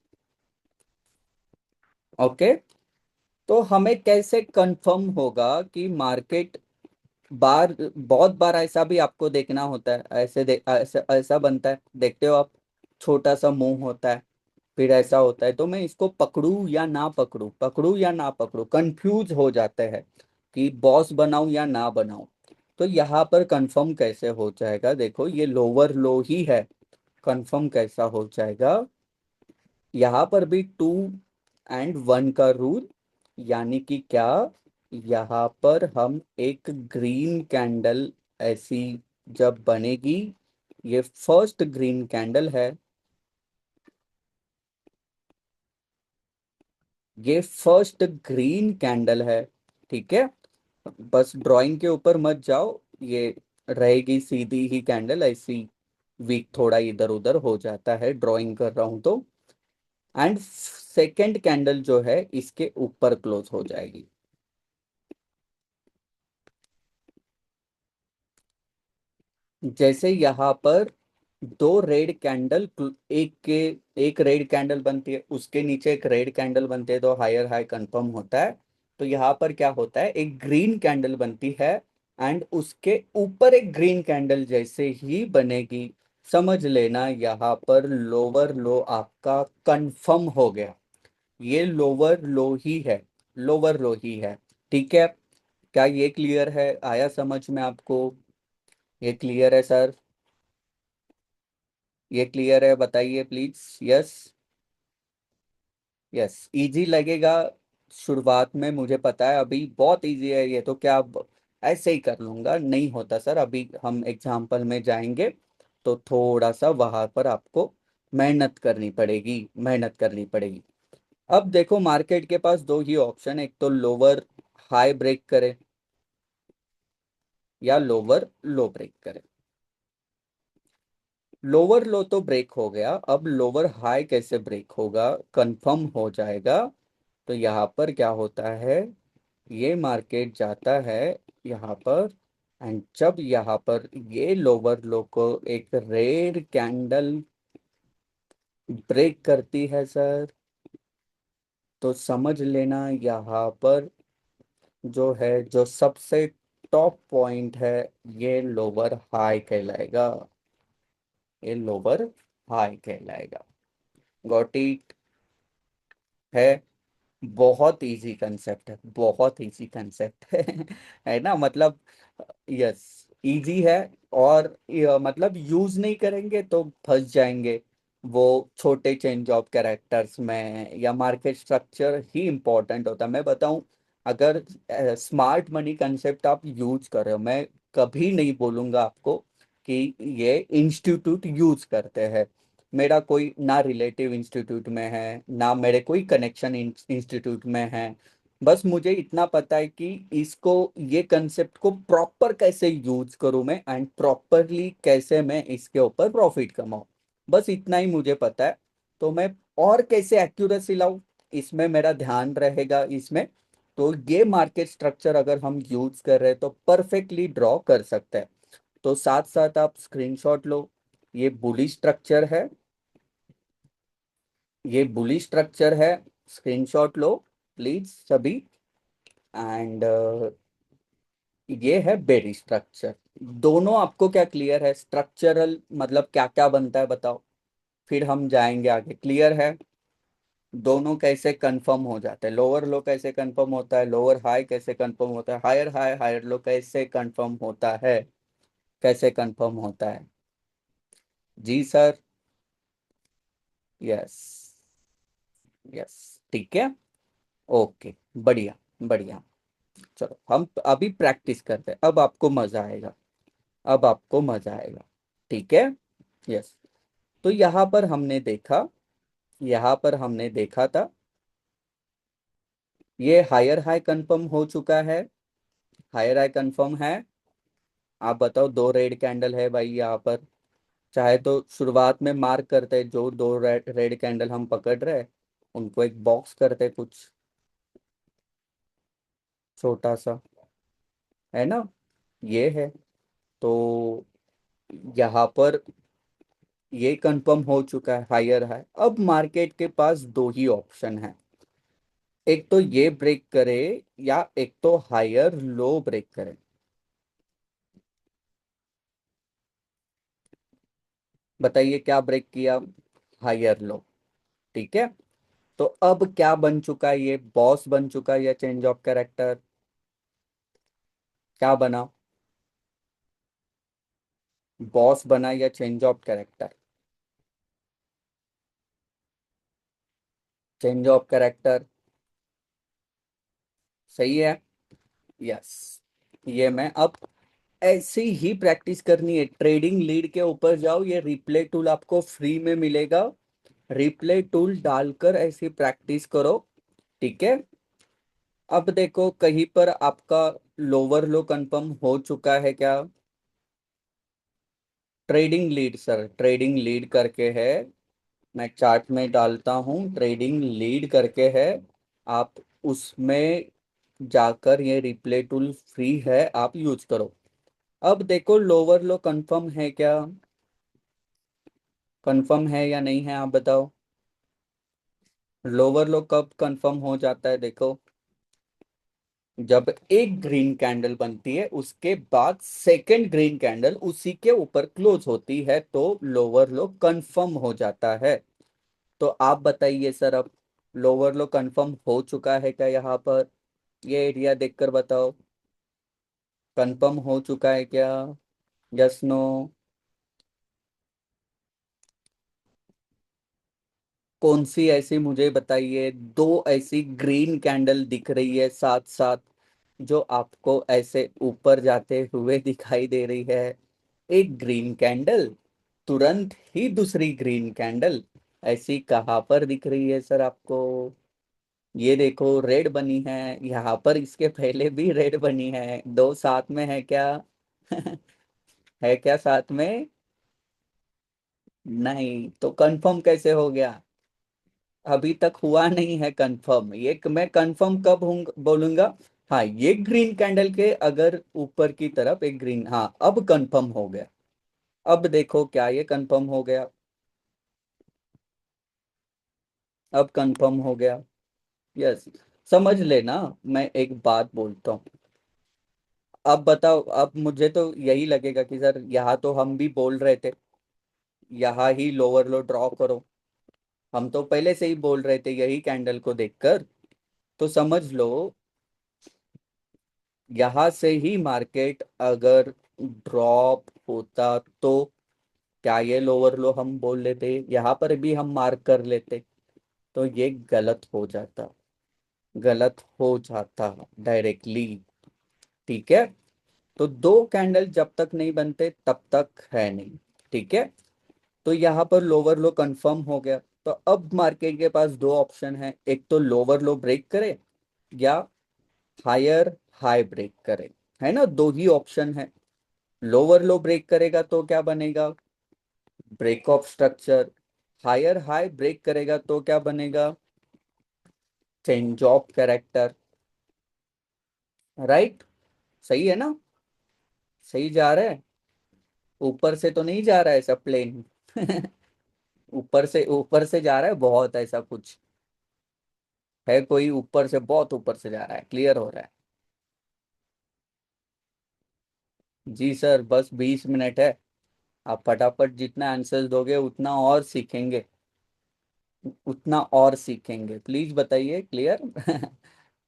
ओके। तो हमें कैसे कंफर्म होगा कि मार्केट बार, बहुत बार ऐसा भी आपको देखना होता है, ऐसा ऐसा बनता है, देखते हो आप, छोटा सा मुंह होता है, फिर ऐसा होता है। तो मैं इसको पकड़ू या ना पकड़ू, पकड़ू या ना पकड़ू, कंफ्यूज हो जाते हैं कि बॉस बनाऊं या ना बनाऊं। तो यहाँ पर कंफर्म कैसे हो जाएगा, देखो ये लोअर लो ही है, कंफर्म कैसा हो जाएगा। यहाँ पर भी 2 और 1 का रूल, यानी कि क्या, यहाँ पर हम एक ग्रीन कैंडल ऐसी जब बनेगी, ये फर्स्ट ग्रीन कैंडल है, ये फर्स्ट ग्रीन कैंडल है, ठीक है। बस ड्राइंग के ऊपर मत जाओ, ये रहेगी सीधी ही कैंडल ऐसी, वीक थोड़ा इधर उधर हो जाता है ड्राइंग कर रहा हूं तो। एंड सेकंड कैंडल जो है इसके ऊपर क्लोज हो जाएगी। जैसे यहाँ पर दो रेड कैंडल, एक के एक रेड कैंडल बनती है, उसके नीचे एक रेड कैंडल बनती है, तो हायर हाई कंफर्म होता है। तो यहाँ पर क्या होता है, एक ग्रीन कैंडल बनती है, एंड उसके ऊपर एक ग्रीन कैंडल जैसे ही बनेगी, समझ लेना यहाँ पर लोअर लो आपका कंफर्म हो गया। ये लोअर लो ही है, लोअर लो ही है। ठीक है, क्या ये क्लियर है, आया समझ में आपको? ये क्लियर है सर? ये क्लियर है, बताइए प्लीज। Yes, yes. इजी लगेगा शुरुआत में, मुझे पता है अभी बहुत इजी है ये तो, क्या अब ऐसे ही कर लूंगा, नहीं होता सर। अभी हम एग्जाम्पल में जाएंगे तो थोड़ा सा वहां पर आपको मेहनत करनी पड़ेगी, मेहनत करनी पड़ेगी। अब देखो मार्केट के पास दो ही ऑप्शन, एक तो लोअर हाई ब्रेक करे या लोअर लो ब्रेक करे। लोअर लो तो ब्रेक हो गया, अब लोअर हाई कैसे ब्रेक होगा, कंफर्म हो जाएगा। तो यहाँ पर क्या होता है, ये मार्केट जाता है यहाँ पर, एंड जब यहाँ पर ये लोअर लो को एक रेड कैंडल ब्रेक करती है सर, तो समझ लेना यहाँ पर जो है, जो सबसे टॉप पॉइंट है, ये लोअर हाई कहलाएगा, ये लोअर हाई कहलाएगा। Got it? है, बहुत इजी कंसेप्ट है, बहुत इजी कंसेप्ट है है ना, मतलब यस, इजी है। और मतलब यूज नहीं करेंगे तो फंस जाएंगे वो छोटे चेंज ऑफ कैरेक्टर्स में, या मार्केट स्ट्रक्चर ही इंपॉर्टेंट होता है। मैं बताऊं, अगर स्मार्ट मनी कंसेप्ट आप यूज कर रहे हो, मैं कभी नहीं बोलूंगा आपको कि ये इंस्टीट्यूट यूज करते हैं। मेरा कोई ना रिलेटिव इंस्टीट्यूट में है, ना मेरे कोई कनेक्शन इंस्टीट्यूट में है। बस मुझे इतना पता है कि इसको, ये कंसेप्ट को प्रॉपर कैसे यूज करूं मैं, एंड प्रॉपरली कैसे मैं इसके ऊपर प्रॉफिट कमाऊं, बस इतना ही मुझे पता है। तो मैं और कैसे एक्यूरेसी लाऊं, इसमें मेरा ध्यान रहेगा इसमें। तो ये मार्केट स्ट्रक्चर अगर हम यूज कर रहे हैं तो परफेक्टली ड्रॉ कर सकते हैं। तो साथ साथ आप स्क्रीनशॉट लो, ये बुलिश स्ट्रक्चर है, ये बुलिश स्ट्रक्चर है, स्क्रीनशॉट लो प्लीज सभी। एंड ये है बेरिश स्ट्रक्चर। दोनों आपको क्या क्लियर है, स्ट्रक्चरल मतलब क्या क्या बनता है बताओ, फिर हम जाएंगे आगे। क्लियर है? दोनों कैसे कंफर्म हो जाते हैं, लोअर लो कैसे कंफर्म होता है, लोअर हाई कैसे कंफर्म होता है, हायर हाई हायर लो कैसे कंफर्म होता है, कैसे कंफर्म होता है? जी सर। Yes, yes. ठीक है, ओके, बढ़िया, बढ़िया। चलो हम अभी प्रैक्टिस करते हैं, अब आपको मजा आएगा, अब आपको मजा आएगा। ठीक है, यस। तो यहाँ पर हमने देखा, यहाँ पर हमने देखा था, ये हायर हाई कंफर्म हो चुका है, हायर हाई कंफर्म है। आप बताओ, दो रेड कैंडल है भाई यहाँ पर। चाहे तो शुरुआत में मार्क करते हैं, जो दो रेड रेड कैंडल हम पकड़ रहे हैं उनको एक बॉक्स करते कुछ छोटा सा, है ना, ये है। तो यहाँ पर ये कंफर्म हो चुका है हायर हाई। अब मार्केट के पास दो ही ऑप्शन है, एक तो ये ब्रेक करे या एक तो हायर लो ब्रेक करे। बताइए क्या ब्रेक किया, हायर लो। ठीक है, तो अब क्या बन चुका है, ये बॉस बन चुका है या चेंज ऑफ कैरेक्टर, क्या बना, बॉस बना या change of character? Change of character, सही है। यस, ये मैं अब ऐसे ही प्रैक्टिस करनी है, ट्रेडिंग लीड के ऊपर जाओ, ये रिप्ले टूल आपको फ्री में मिलेगा, रिप्ले टूल डालकर ऐसी प्रैक्टिस करो। ठीक है, अब देखो कहीं पर आपका लोअर लो कंफर्म हो चुका है क्या? Trading lead sir, trading lead करके है, मैं चार्ट में डालता हूँ, ट्रेडिंग लीड करके है। आप उसमें जाकर, ये रिप्ले टूल फ्री है, आप यूज करो। अब देखो लोअर लो कंफर्म है क्या, कंफर्म है या नहीं है, आप बताओ। लोअर लो कब कंफर्म हो जाता है देखो, जब एक ग्रीन कैंडल बनती है उसके बाद सेकंड ग्रीन कैंडल उसी के ऊपर क्लोज होती है तो लोअर लो कंफर्म हो जाता है। तो आप बताइए सर, अब लोअर लो कंफर्म हो चुका है क्या यहाँ पर? ये एरिया देखकर बताओ, कंफर्म हो चुका है क्या? Yes no? कौन सी ऐसी, मुझे बताइए, दो ऐसी ग्रीन कैंडल दिख रही है साथ साथ जो आपको ऐसे ऊपर जाते हुए दिखाई दे रही है? एक ग्रीन कैंडल, तुरंत ही दूसरी ग्रीन कैंडल, ऐसी कहाँ पर दिख रही है सर आपको? ये देखो रेड बनी है, यहाँ पर इसके पहले भी रेड बनी है, दो साथ में है क्या? है क्या साथ में? नहीं तो कंफर्म कैसे हो गया? अभी तक हुआ नहीं है कंफर्म। ये मैं कंफर्म कब बोलूंगा? हाँ, ये ग्रीन कैंडल के अगर ऊपर की तरफ एक ग्रीन, हाँ अब कंफर्म हो गया। अब देखो क्या ये कंफर्म हो गया? अब कंफर्म हो गया। यस। समझ लेना, मैं एक बात बोलता हूँ। अब बताओ, अब मुझे तो यही लगेगा कि सर यहाँ तो हम भी बोल रहे थे यहाँ ही लोअर लो ड्रॉ करो। हम तो पहले से ही बोल रहे थे यही कैंडल को देखकर। तो समझ लो, यहाँ से ही मार्केट अगर ड्रॉप होता तो क्या ये लोअर लो हम बोल लेते, यहाँ पर भी हम मार्क कर लेते, तो ये गलत हो जाता। गलत हो जाता डायरेक्टली। ठीक है। तो दो कैंडल जब तक नहीं बनते तब तक है नहीं। ठीक है। तो यहाँ पर लोअर लो कंफर्म हो गया। तो अब मार्केट के पास दो ऑप्शन है, एक तो लोअर लो ब्रेक करे या हायर हाई ब्रेक करे। है ना, दो ही ऑप्शन है। लोअर लो ब्रेक करेगा तो क्या बनेगा? Break of structure. Higher high break करेगा तो क्या बनेगा? Change of character. राइट? सही है ना? सही जा रहा है? ऊपर से तो नहीं जा रहा है सब प्लेन? ऊपर से जा रहा है बहुत, ऐसा कुछ है कोई ऊपर से, बहुत ऊपर से जा रहा है, क्लियर हो रहा है? जी सर, बस 20 मिनट है। आप फटाफट जितना आंसर्स दोगे उतना और सीखेंगे, उतना और सीखेंगे। प्लीज बताइए, क्लियर?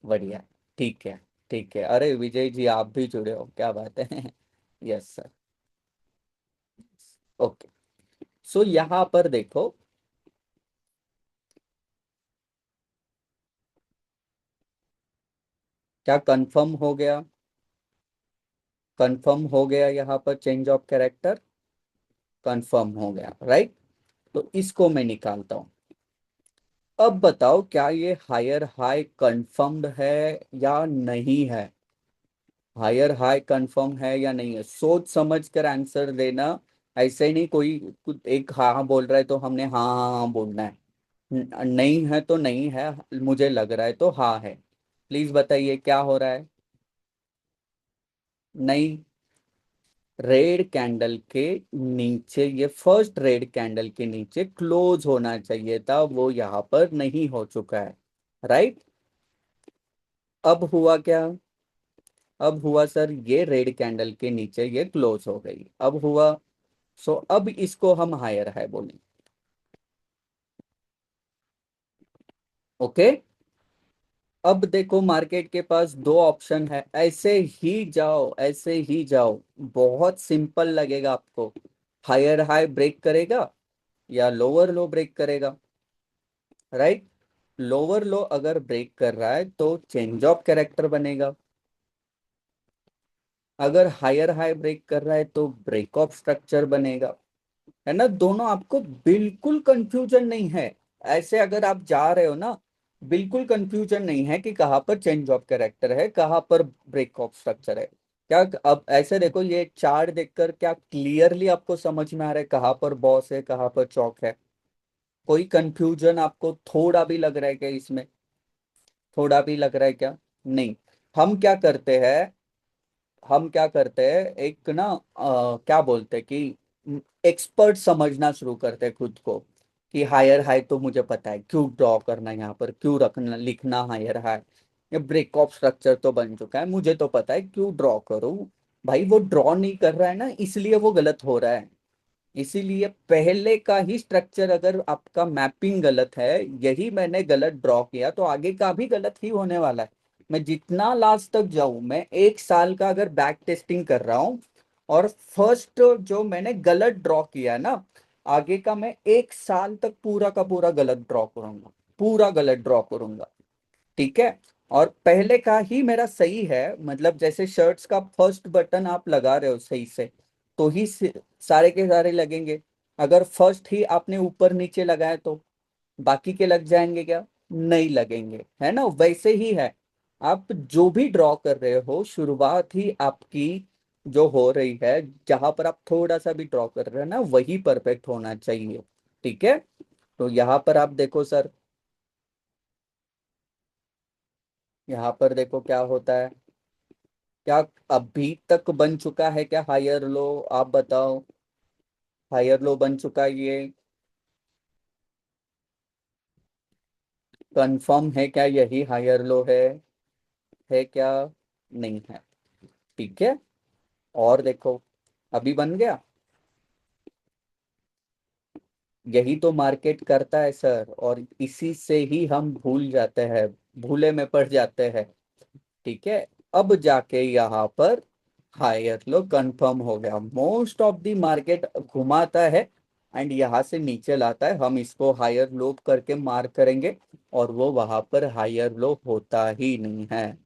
बढ़िया। ठीक है। ठीक है, अरे विजय जी आप भी जुड़े हो, क्या बात है। Yes sir. ओके। सो यहाँ पर देखो, क्या कंफर्म हो गया? कंफर्म हो गया यहाँ पर चेंज ऑफ कैरेक्टर। कंफर्म हो गया, राइट? तो इसको मैं निकालता हूँ। अब बताओ क्या ये हायर हाई कंफर्म्ड है या नहीं है? हायर हाई कंफर्म है या नहीं है, सोच समझ कर आंसर देना। ऐसे ही नहीं, कोई कुछ एक हाँ हाँ बोल रहा है तो हमने हाँ हाँ हाँ बोलना है। नहीं है तो नहीं है, मुझे लग रहा है तो हाँ है। प्लीज बताइए क्या हो रहा है? नहीं। रेड कैंडल के नीचे, ये फर्स्ट रेड कैंडल के नीचे क्लोज होना चाहिए था, वो यहाँ पर नहीं हो चुका है। राइट? अब हुआ क्या? अब हुआ सर, ये रेड कैंडल के नीचे ये क्लोज हो गई, अब हुआ। सो अब इसको हम हायर है बोलें। ओके। अब देखो मार्केट के पास दो ऑप्शन है, ऐसे ही जाओ, ऐसे ही जाओ। बहुत सिंपल लगेगा आपको। हायर हाई ब्रेक करेगा या लोअर लो ब्रेक करेगा? राइट? लोअर लो अगर ब्रेक कर रहा है तो चेंज ऑफ कैरेक्टर बनेगा। अगर हायर हाई ब्रेक कर रहा है तो ब्रेक ऑफ स्ट्रक्चर बनेगा। है ना, दोनों आपको बिल्कुल कंफ्यूजन नहीं है। ऐसे अगर आप जा रहे हो ना, बिल्कुल कंफ्यूजन नहीं है कि कहाँ पर चेंज ऑफ कैरेक्टर है, कहाँ पर ब्रेक ऑफ स्ट्रक्चर है। क्या अब ऐसे देखो, ये चार्ट देखकर क्या क्लियरली आपको समझ में आ रहा है कहाँ पर बॉस है, कहाँ पर चौक है? कोई कंफ्यूजन आपको थोड़ा भी लग रहा है क्या इसमें? थोड़ा भी लग रहा है क्या? नहीं। हम क्या करते हैं, हम क्या करते हैं, एक ना क्या बोलते हैं कि एक्सपर्ट समझना शुरू करते हैं खुद को, कि हायर हाई तो मुझे पता है, क्यों ड्रॉ करना, यहाँ पर क्यों रखना लिखना हायर हाई। ये ब्रेक ऑफ स्ट्रक्चर तो बन चुका है, मुझे तो पता है क्यों ड्रॉ करूं। भाई वो ड्रॉ नहीं कर रहा है ना, इसलिए वो गलत हो रहा है। इसीलिए पहले का ही स्ट्रक्चर, अगर आपका मैपिंग गलत है, यही मैंने गलत ड्रॉ किया, तो आगे का भी गलत ही होने वाला है। मैं जितना लास्ट तक जाऊं, मैं 1 साल का अगर बैक टेस्टिंग कर रहा हूं, और फर्स्ट जो मैंने गलत ड्रॉ किया है ना, आगे का मैं 1 साल तक पूरा का पूरा गलत ड्रॉ करूंगा, पूरा गलत ड्रॉ करूंगा। ठीक है। और पहले का ही मेरा सही है, मतलब जैसे शर्ट्स का फर्स्ट बटन आप लगा रहे हो सही से, तो ही सारे के सारे लगेंगे। अगर फर्स्ट ही आपने ऊपर नीचे लगाया तो बाकी के लग जाएंगे क्या? नहीं लगेंगे, है ना? वैसे ही है। आप जो भी ड्रॉ कर रहे हो, शुरुआत ही आपकी जो हो रही है, जहां पर आप थोड़ा सा भी ड्रॉ कर रहे हो ना, वही परफेक्ट होना चाहिए। ठीक है। तो यहाँ पर आप देखो सर, यहाँ पर देखो क्या होता है। क्या अभी तक बन चुका है क्या हायर लो? आप बताओ। हायर लो बन चुका है ये? कंफर्म है क्या यही हायर लो है क्या? नहीं है। ठीक है। और देखो, अभी बन गया। यही तो मार्केट करता है सर, और इसी से ही हम भूल जाते हैं, भूले में पड़ जाते हैं। ठीक है। अब जाके यहाँ पर हायर लो कंफर्म हो गया, मोस्ट ऑफ द मार्केट घुमाता है एंड यहाँ से नीचे लाता है, हम इसको हायर लो करके मार्क करेंगे, और वो वहां पर हायर लो होता ही नहीं है।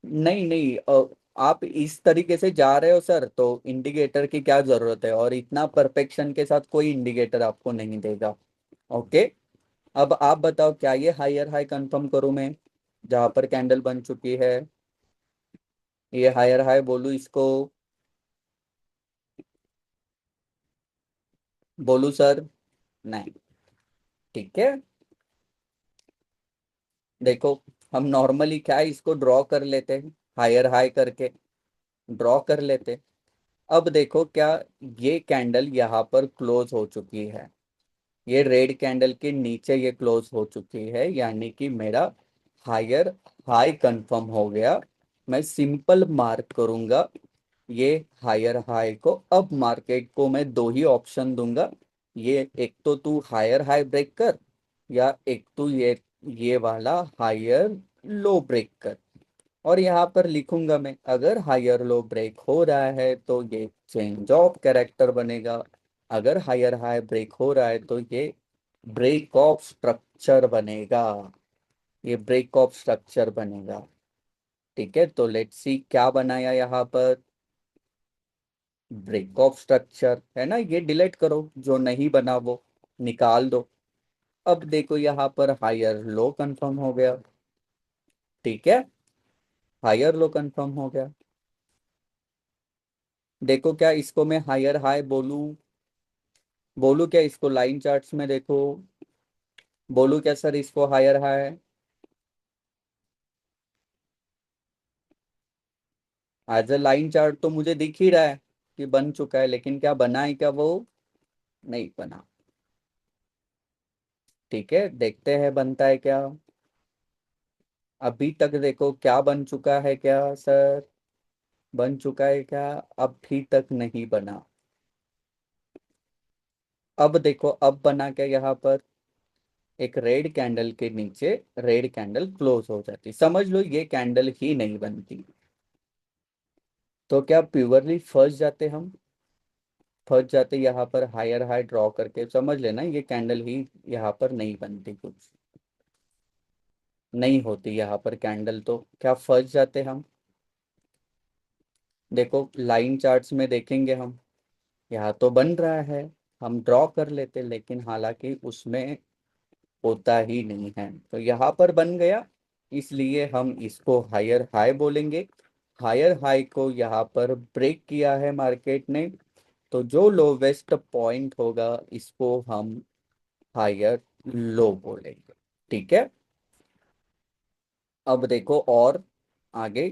नहीं नहीं, आप इस तरीके से जा रहे हो सर, तो इंडिकेटर की क्या जरूरत है? और इतना परफेक्शन के साथ कोई इंडिकेटर आपको नहीं देगा। ओके। अब आप बताओ, क्या ये हायर हाई कंफर्म करूं मैं, जहां पर कैंडल बन चुकी है? ये हायर हाई बोलूं इसको? बोलूं सर? नहीं। ठीक है। देखो, हम नॉर्मली क्या है, इसको ड्रॉ कर लेते हैं, हायर हाई करके ड्रॉ कर लेते। अब देखो क्या, ये कैंडल यहाँ पर क्लोज हो चुकी है, ये रेड कैंडल के नीचे ये क्लोज हो चुकी है, यानी कि मेरा हायर हाई कंफर्म हो गया। मैं सिंपल मार्क करूंगा ये हायर हाई को। अब मार्केट को मैं दो ही ऑप्शन दूंगा, ये एक तो तू हायर हाई ब्रेक कर, या एक तू ये वाला हायर लो ब्रेक कर। और यहाँ पर लिखूंगा मैं, अगर हायर लो ब्रेक हो रहा है तो ये चेंज ऑफ कैरेक्टर बनेगा, अगर हायर हाई ब्रेक हो रहा है तो ये ब्रेक ऑफ स्ट्रक्चर बनेगा, ये ब्रेक ऑफ स्ट्रक्चर बनेगा। ठीक है। तो लेट्स सी क्या बनाया यहाँ पर, ब्रेक ऑफ स्ट्रक्चर है ना, ये डिलीट करो, जो नहीं बना वो निकाल दो। अब देखो यहाँ पर हायर लो कंफर्म हो गया। ठीक है। हायर लो कंफर्म हो गया। देखो क्या इसको मैं हायर हाई बोलूं? बोलूं क्या इसको लाइन चार्ट्स में देखो? बोलूं क्या सर इसको higher high? As a line chart तो मुझे दिख ही रहा है कि बन चुका है, लेकिन क्या बना है क्या वो? नहीं बना। ठीक है, देखते हैं बनता है क्या। अभी तक देखो क्या बन चुका है क्या सर? बन चुका है क्या? अभी तक नहीं बना। अब देखो, अब बना क्या यहाँ पर, एक रेड कैंडल के नीचे रेड कैंडल क्लोज हो जाती, समझ लो ये कैंडल ही नहीं बनती। तो क्या प्योरली फंस जाते हम, फंस जाते यहाँ पर हायर हाई ड्रॉ करके, समझ लेना ये कैंडल ही यहाँ पर नहीं बनती, कुछ नहीं होती यहाँ पर कैंडल, तो क्या फंस जाते हम? देखो लाइन चार्ट्स में देखेंगे हम, यहाँ तो बन रहा है, हम ड्रॉ कर लेते, लेकिन हालांकि उसमें होता ही नहीं है। तो यहाँ पर बन गया, इसलिए हम इसको हायर हाई बोलेंगे। हायर हाई को यहाँ पर ब्रेक किया है मार्केट ने, तो जो लोवेस्ट पॉइंट होगा इसको हम हायर लो बोलेंगे। ठीक है। अब देखो और आगे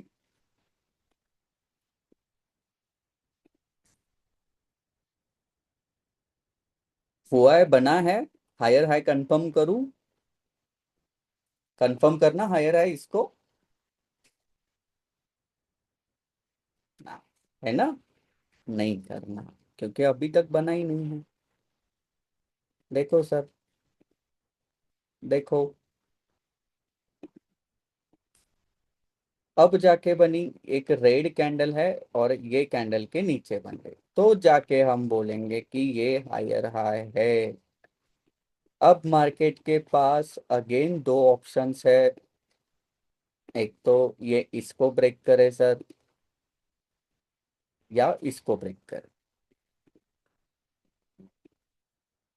हुआ है, बना है। हायर हाई कंफर्म करूं? कंफर्म करना हायर हाई इसको। है ना? नहीं करना, क्योंकि अभी तक बना ही नहीं है। देखो सर, देखो, अब जाके बनी। एक रेड कैंडल है और ये कैंडल के नीचे बन गई, तो जाके हम बोलेंगे कि ये हायर हाई है। अब मार्केट के पास अगेन दो ऑप्शंस है। एक तो ये इसको ब्रेक करे सर, या इसको ब्रेक करे।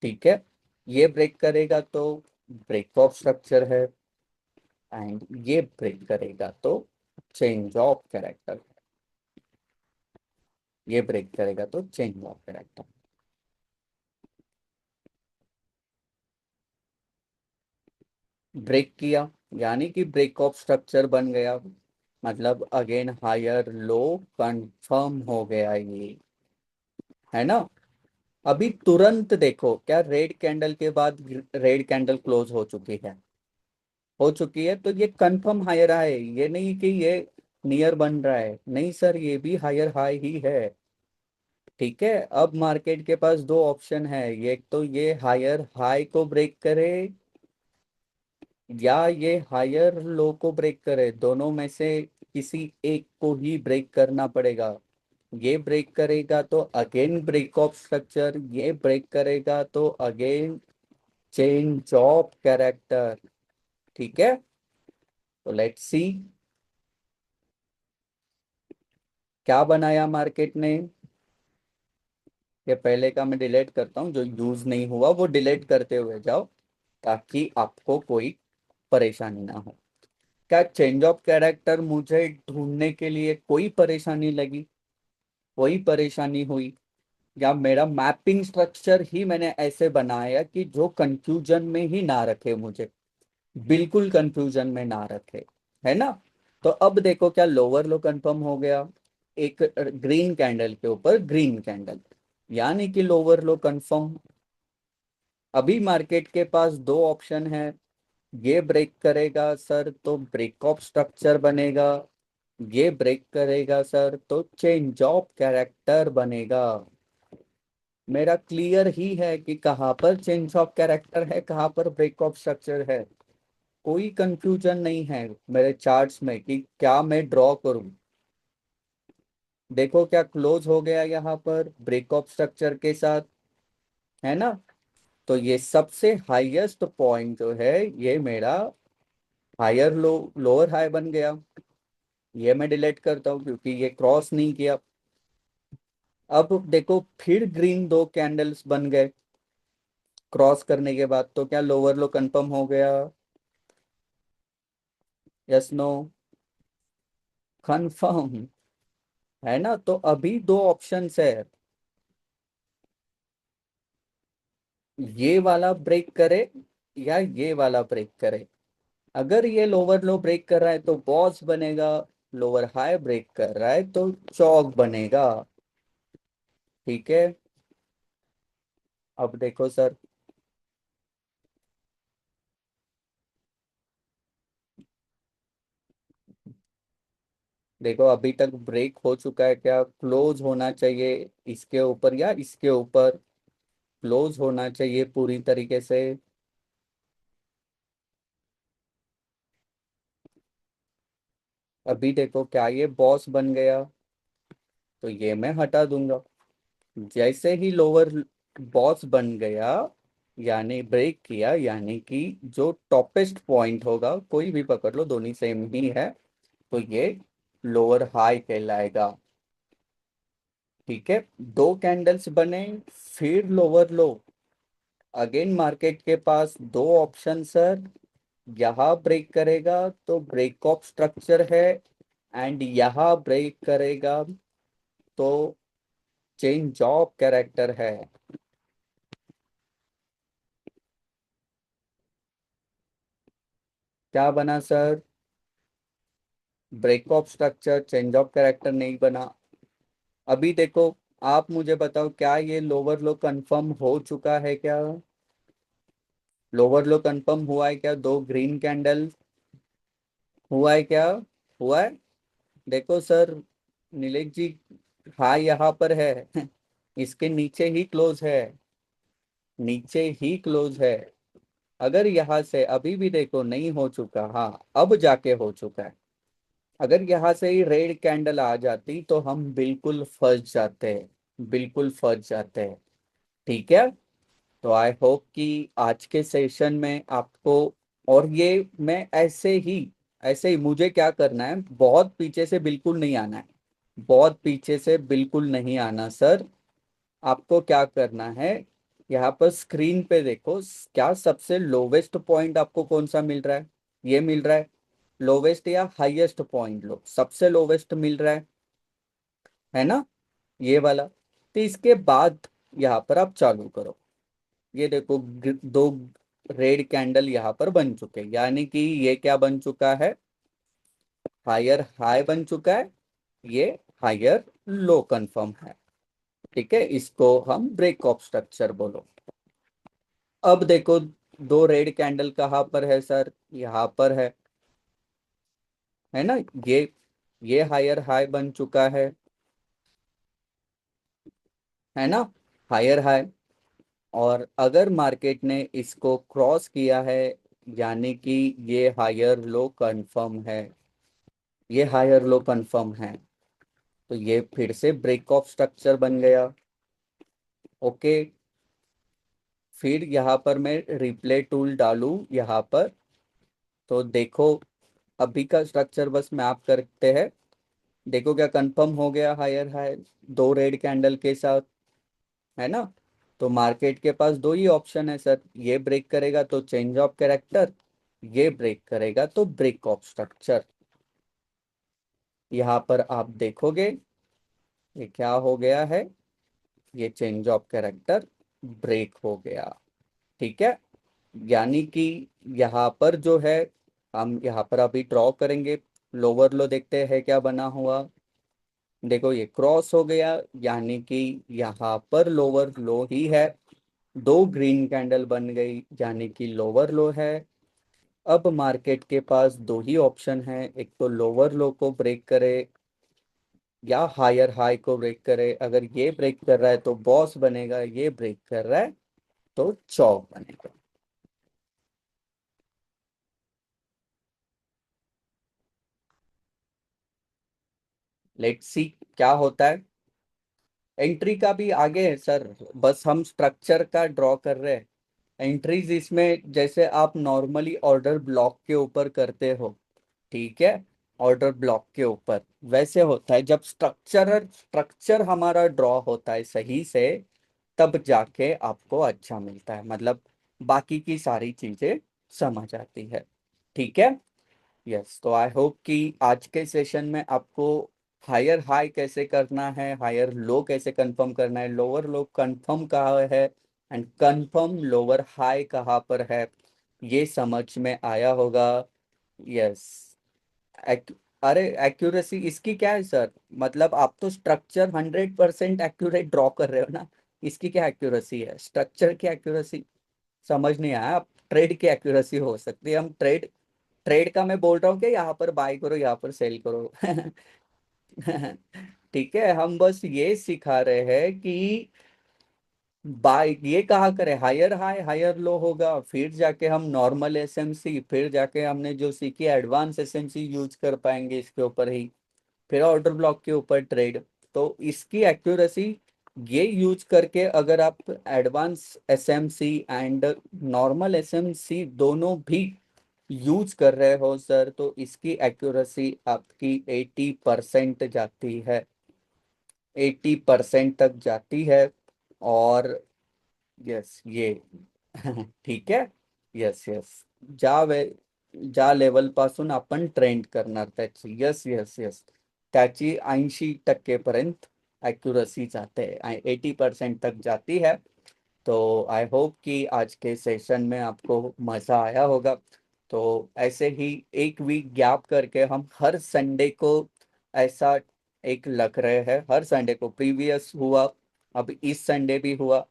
ठीक है, ये ब्रेक करेगा तो ब्रेक ऑफ स्ट्रक्चर है, एंड ये ब्रेक करेगा तो चेंज ऑफ कैरेक्टर। ये ब्रेक करेगा तो चेंज ऑफ कैरेक्टर। ब्रेक किया, यानी कि ब्रेक ऑफ स्ट्रक्चर बन गया, मतलब अगेन हायर लो कंफर्म हो गया ये, है ना? अभी तुरंत देखो, क्या रेड कैंडल के बाद रेड कैंडल क्लोज हो चुकी है? हो चुकी है, तो ये कंफर्म हायर हाई है, ये नहीं कि ये नियर बन रहा है, नहीं सर, ये भी हायर हाई ही है। ठीक है, अब मार्केट के पास दो ऑप्शन है, ये एक तो ये हायर हाई को ब्रेक करे, या ये हायर लो को ब्रेक करे, दोनों में से किसी एक को ही ब्रेक करना पड़ेगा। ये ब्रेक करेगा तो अगेन ब्रेक ऑफ स्ट्रक्चर, ये ब्रेक करेगा तो अगेन चेंज ऑफ कैरेक्टर। ठीक है, तो लेट्स सी क्या बनाया मार्केट ने। ये पहले का मैं डिलीट करता हूँ, जो यूज नहीं हुआ वो डिलीट करते हुए जाओ, ताकि आपको कोई परेशानी ना हो। क्या चेंज ऑफ कैरेक्टर मुझे ढूंढने के लिए कोई परेशानी लगी? कोई परेशानी हुई? या मेरा मैपिंग स्ट्रक्चर ही मैंने ऐसे बनाया कि जो कंफ्यूजन में ही ना रखे मुझे, बिल्कुल कंफ्यूजन में ना रखे, है ना? तो अब देखो, क्या लोअर लो कंफर्म हो गया, एक ग्रीन कैंडल के ऊपर ग्रीन कैंडल, यानी कि लोअर लो कंफर्म। अभी मार्केट के पास दो ऑप्शन है, ये ब्रेक करेगा सर तो ब्रेक ऑफ स्ट्रक्चर बनेगा, ये ब्रेक करेगा सर तो चेंज ऑफ कैरेक्टर बनेगा। मेरा क्लियर ही है कि कहाँ पर चेंज ऑफ कैरेक्टर है, कहाँ पर ब्रेक ऑफ स्ट्रक्चर है। कोई कंफ्यूजन नहीं है मेरे चार्ट्स में कि क्या मैं ड्रॉ करूं। देखो, क्या क्लोज हो गया यहाँ पर ब्रेक ऑफ स्ट्रक्चर के साथ, है ना? तो ये सबसे हाईएस्ट पॉइंट जो है, ये मेरा हायर लो लोअर हाई बन गया। ये मैं डिलीट करता हूँ क्योंकि ये क्रॉस नहीं किया। अब देखो, फिर ग्रीन दो कैंडल्स बन गए क्रॉस करने के बाद, तो क्या लोअर लो कंफर्म हो गया? Yes no? कंफर्म, है ना? तो अभी दो ऑप्शंस है, ये वाला ब्रेक करे या ये वाला ब्रेक करे। अगर ये लोअर लो ब्रेक कर रहा है तो बॉस बनेगा, लोअर हाई ब्रेक कर रहा है तो चौक बनेगा। ठीक है, अब देखो सर, देखो अभी तक ब्रेक हो चुका है, क्या क्लोज होना चाहिए इसके ऊपर या इसके ऊपर? क्लोज होना चाहिए पूरी तरीके से। अभी देखो, क्या ये बॉस बन गया? तो ये मैं हटा दूंगा। जैसे ही लोअर बॉस बन गया, यानी ब्रेक किया, यानी कि जो टॉपेस्ट पॉइंट होगा, कोई भी पकड़ लो, दोनों सेम ही है, तो ये लोअर हाई कहलाएगा। ठीक है, दो कैंडल्स बने, फिर लोअर लो। अगेन मार्केट के पास दो ऑप्शन सर, यहाँ ब्रेक करेगा तो ब्रेक ऑफ स्ट्रक्चर है, एंड यहाँ ब्रेक करेगा तो चेंज ऑफ कैरेक्टर है। क्या बना sir? Break of structure, change of character नहीं बना। अभी देखो, आप मुझे बताओ, क्या ये लोअर लो कंफर्म हो चुका है क्या? लोअर लो कंफर्म हुआ है क्या? दो ग्रीन कैंडल हुआ है क्या? हुआ है? देखो सर, नीलेश जी, हाई यहाँ पर है। इसके नीचे ही क्लोज है, नीचे ही क्लोज है। अगर यहाँ से अभी भी देखो नहीं हो चुका, हाँ अब जाके हो चुका है। अगर यहाँ से ही रेड कैंडल आ जाती तो हम बिल्कुल फंस जाते हैं, बिल्कुल फंस जाते हैं। ठीक है। तो आई होप कि आज के सेशन में आपको, और ये मैं ऐसे ही मुझे क्या करना है, बहुत पीछे से बिल्कुल नहीं आना है, बहुत पीछे से बिल्कुल नहीं आना सर। आपको क्या करना है, यहाँ पर स्क्रीन पे देखो, क्या सबसे लोवेस्ट पॉइंट आपको कौन सा मिल रहा है? ये मिल रहा है लोवेस्ट या हाईएस्ट पॉइंट? लो, सबसे लोवेस्ट मिल रहा है ना, ये वाला। तो इसके बाद यहाँ पर आप चालू करो। ये देखो दो रेड कैंडल यहाँ पर बन चुके हैं, यानी कि ये क्या बन चुका है, हायर हाई बन चुका है, ये हायर लो कंफर्म है। ठीक है, इसको हम ब्रेक ऑफ स्ट्रक्चर बोलो। अब देखो दो रेड कैंडल कहाँ पर है सर, यहाँ पर है ना। ये ये हायर हाई बन चुका है ना, हायर हाई। और अगर मार्केट ने इसको क्रॉस किया है, यानी कि ये हायर लो कंफर्म है, ये हायर लो कंफर्म है, तो ये फिर से ब्रेक ऑफ स्ट्रक्चर बन गया। ओके। फिर यहाँ पर मैं रिप्ले टूल डालूं यहाँ पर, तो देखो अभी का स्ट्रक्चर बस मैप करते हैं। देखो क्या कंफर्म हो गया, हायर हाई दो रेड कैंडल के साथ, है ना। तो मार्केट के पास दो ही ऑप्शन है सर, ये ब्रेक करेगा तो चेंज ऑफ कैरेक्टर, ये ब्रेक करेगा तो ब्रेक ऑफ स्ट्रक्चर। यहाँ पर आप देखोगे ये क्या हो गया है, ये चेंज ऑफ कैरेक्टर ब्रेक हो गया। ठीक है। यानी कि यहाँ पर जो है, हम यहाँ पर अभी ड्रॉ करेंगे, लोअर लो देखते हैं क्या बना हुआ। देखो ये क्रॉस हो गया, यानी कि यहाँ पर लोअर लो ही है, दो ग्रीन कैंडल बन गई, यानी कि लोअर लो है। अब मार्केट के पास दो ही ऑप्शन है, एक तो लोअर लो को ब्रेक करे या हायर हाई को ब्रेक करे। अगर ये ब्रेक कर रहा है तो बॉस बनेगा, ये ब्रेक कर रहा है तो चौक बनेगा। लेट्स सी क्या होता है। एंट्री का भी आगे है सर, बस हम स्ट्रक्चर का ड्रॉ कर रहे हैं। एंट्रीज इसमें जैसे आप नॉर्मली ऑर्डर ब्लॉक के ऊपर करते हो, ठीक है, ऑर्डर ब्लॉक के ऊपर वैसे होता है। जब स्ट्रक्चर स्ट्रक्चर हमारा ड्रॉ होता है सही से, तब जाके आपको अच्छा मिलता है, मतलब बाकी की सारी चीजें समझ आती है। ठीक है। यस, तो आई होप कि आज के सेशन में आपको हायर हाई कैसे करना है, हायर लो कैसे कंफर्म करना है, लोअर लो कंफर्म कहाँ है, एंड कंफर्म लोअर हाई कहाँ पर है, ये समझ में आया होगा। यस। एक, अरे एक्यूरेसी इसकी क्या है सर, मतलब आप तो स्ट्रक्चर 100% एक्यूरेट ड्रॉ कर रहे हो ना, इसकी क्या एक्यूरेसी है, स्ट्रक्चर की एक्यूरेसी समझ नहीं आया। आप ट्रेड की एक्यूरेसी हो सकती है, हम ट्रेड ट्रेड का मैं बोल रहा हूँ कि यहाँ पर बाय करो यहाँ पर सेल करो। ठीक है, हम बस ये सिखा रहे हैं कि बाय ये कहाँ करें, हायर हाई हायर लो होगा, फिर जाके हम नॉर्मल एसएमसी, फिर जाके हमने जो सीखी एडवांस एसएमसी यूज कर पाएंगे इसके ऊपर ही, फिर ऑर्डर ब्लॉक के ऊपर ट्रेड। तो इसकी एक्यूरेसी ये यूज करके, अगर आप advance SMC and normal SMC दोनों भी यूज कर रहे हो सर, तो इसकी एक्यूरेसी आपकी 80% जाती है, 80% तक जाती है। और यस ये ठीक है। यस यस, ज्या वे ज्या लेवल पासून आपण ट्रेंड करणार त्याची, यस यस यस, त्याची 80% पर्यंत ॲक्युरसी जाते, 80% तक जाती है। तो आई होप कि आज के सेशन में आपको मज़ा आया होगा। तो ऐसे ही एक वीक गैप करके हम हर संडे को ऐसा एक लग रहे हैं, हर संडे को, प्रीवियस हुआ, अब इस संडे भी हुआ,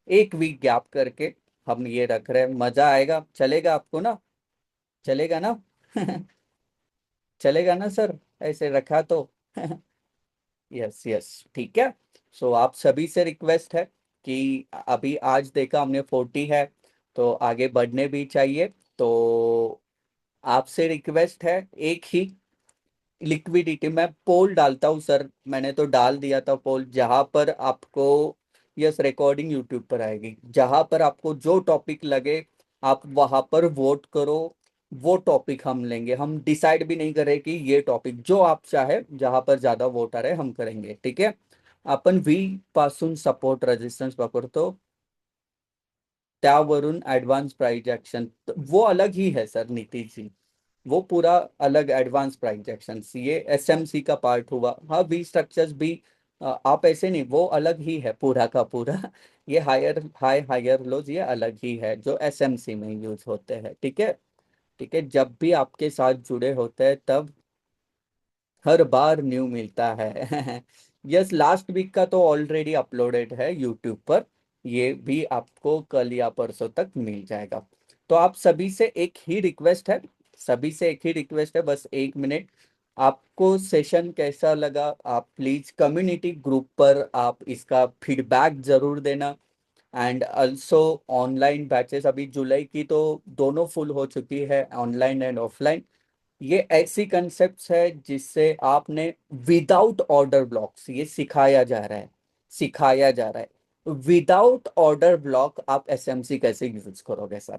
एक वीक गैप करके हम ये रख रहे हैं। मज़ा आएगा, चलेगा आपको ना, चलेगा ना। चलेगा ना सर, ऐसे रखा तो। यस यस, ठीक है। सो आप सभी से रिक्वेस्ट है कि अभी आज देखा हमने 40 है, तो आगे बढ़ने भी चाहिए। तो आपसे रिक्वेस्ट है एक ही लिक्विडिटी, मैं पोल डालता हूँ सर, मैंने तो डाल दिया था पोल, जहां पर आपको, यस रिकॉर्डिंग यूट्यूब पर आएगी, जहां पर आपको जो टॉपिक लगे आप वहां पर वोट करो। वो टॉपिक हम लेंगे, हम डिसाइड भी नहीं करें कि ये टॉपिक, जो आप चाहे जहां पर ज्यादा वोट आ रहे हम करेंगे, ठीक है। आपण व्ही पासून सपोर्ट रेजिस्टन्स वापरतो, त्यावरून ऍडव्हान्स प्राइज एक्शन, वो अलग ही है सर नीतीश जी, वो पूरा अलग एडवांस प्राइस एक्शन, ये एसएमसी का पार्ट हुआ। हाँ वी स्ट्रक्चर्स भी आप ऐसे नहीं, वो अलग ही है पूरा का पूरा। ये हायर लोज ये अलग ही है जो एसएमसी में यूज होते हैं, ठीक है। ठीक है, जब भी आपके साथ जुड़े होते हैं तब हर बार न्यू मिलता है। यस, लास्ट वीक का तो ऑलरेडी अपलोडेड है यूट्यूब पर, ये भी आपको कल या परसों तक मिल जाएगा। तो आप सभी से एक ही रिक्वेस्ट है, सभी से एक ही रिक्वेस्ट है, बस 1 मिनट, आपको सेशन कैसा लगा आप प्लीज कम्युनिटी ग्रुप पर आप इसका फीडबैक जरूर देना। एंड ऑल्सो ऑनलाइन बैचेस अभी जुलाई की तो दोनों फुल हो चुकी है, ऑनलाइन एंड ऑफलाइन। ये ऐसी कंसेप्ट है जिससे आपने विदाउट ऑर्डर ब्लॉक्स, ये सिखाया जा रहा है, सिखाया जा रहा है विदाउट ऑर्डर ब्लॉक आप एसएमसी कैसे यूज करोगे सर,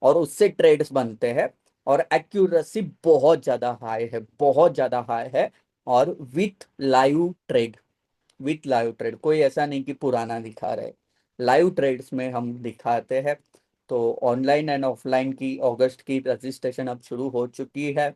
और उससे ट्रेड्स बनते हैं, और एक्यूरेसी बहुत ज्यादा हाई है, बहुत ज्यादा हाई है। और with live trade, with live trade, कोई ऐसा नहीं कि पुराना दिखा रहे, लाइव ट्रेड्स में हम दिखाते हैं। तो ऑनलाइन एंड ऑफलाइन की अगस्त की रजिस्ट्रेशन अब शुरू हो चुकी है।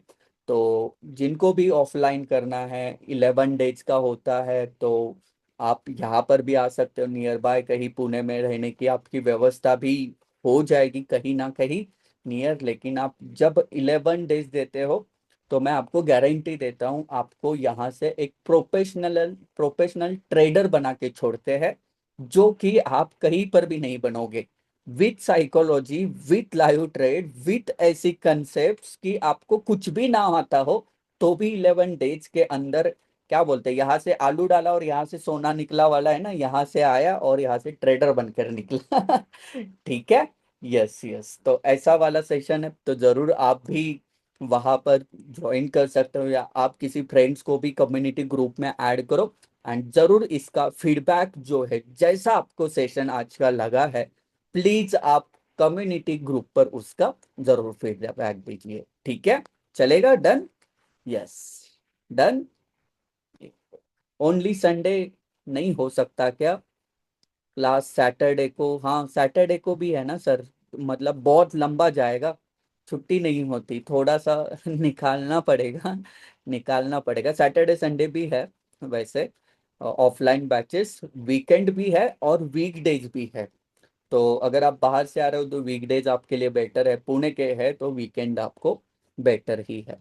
तो जिनको भी ऑफलाइन करना है 11 डेज का होता है, तो आप यहाँ पर भी आ सकते हो, नियर बाय कहीं पुणे में रहने की आपकी व्यवस्था भी हो जाएगी कहीं ना कहीं नियर। लेकिन आप जब 11 डेज देते हो तो मैं आपको गारंटी देता हूं, आपको यहाँ से एक प्रोफेशनल प्रोफेशनल ट्रेडर बना के छोड़ते हैं, जो कि आप कहीं पर भी नहीं बनोगे। With psychology, with live trade, with ऐसी कंसेप्ट्स कि आपको कुछ भी ना आता हो तो भी 11 डेज के अंदर, क्या बोलते हैं, यहाँ से आलू डाला और यहाँ से सोना निकला वाला है ना, यहाँ से आया और यहाँ से ट्रेडर बनकर निकला। ठीक है। यस यस, तो ऐसा वाला सेशन है, तो जरूर आप भी वहां पर ज्वाइन कर सकते हो, या आप किसी फ्रेंड्स को भी कम्युनिटी ग्रुप में ऐड करो। एंड जरूर इसका फीडबैक जो है, जैसा आपको सेशन आज का लगा है, प्लीज आप कम्युनिटी ग्रुप पर उसका जरूर फीडबैक दीजिए, ठीक है। चलेगा, done. Yes, done. Only Sunday नहीं हो सकता क्या, लास्ट सैटरडे को, हाँ सैटरडे को भी है ना सर, मतलब बहुत लंबा जाएगा, छुट्टी नहीं होती, थोड़ा सा निकालना पड़ेगा, निकालना पड़ेगा। सैटरडे संडे भी है वैसे ऑफलाइन बैचेस, वीकेंड भी है और वीकडेज भी है। तो अगर आप बाहर से आ रहे हो तो वीकडेज आपके लिए बेटर है, पुणे के है तो वीकेंड आपको बेटर ही है,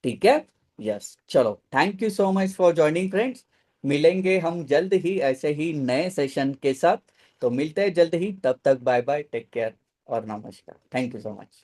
ठीक है। यस, चलो, thank you so much for joining friends, मिलेंगे हम जल्द ही ऐसे ही नए सेशन के साथ। तो मिलते हैं जल्द ही, तब तक बाय बाय, टेक केयर और नमस्कार, थैंक यू सो मच।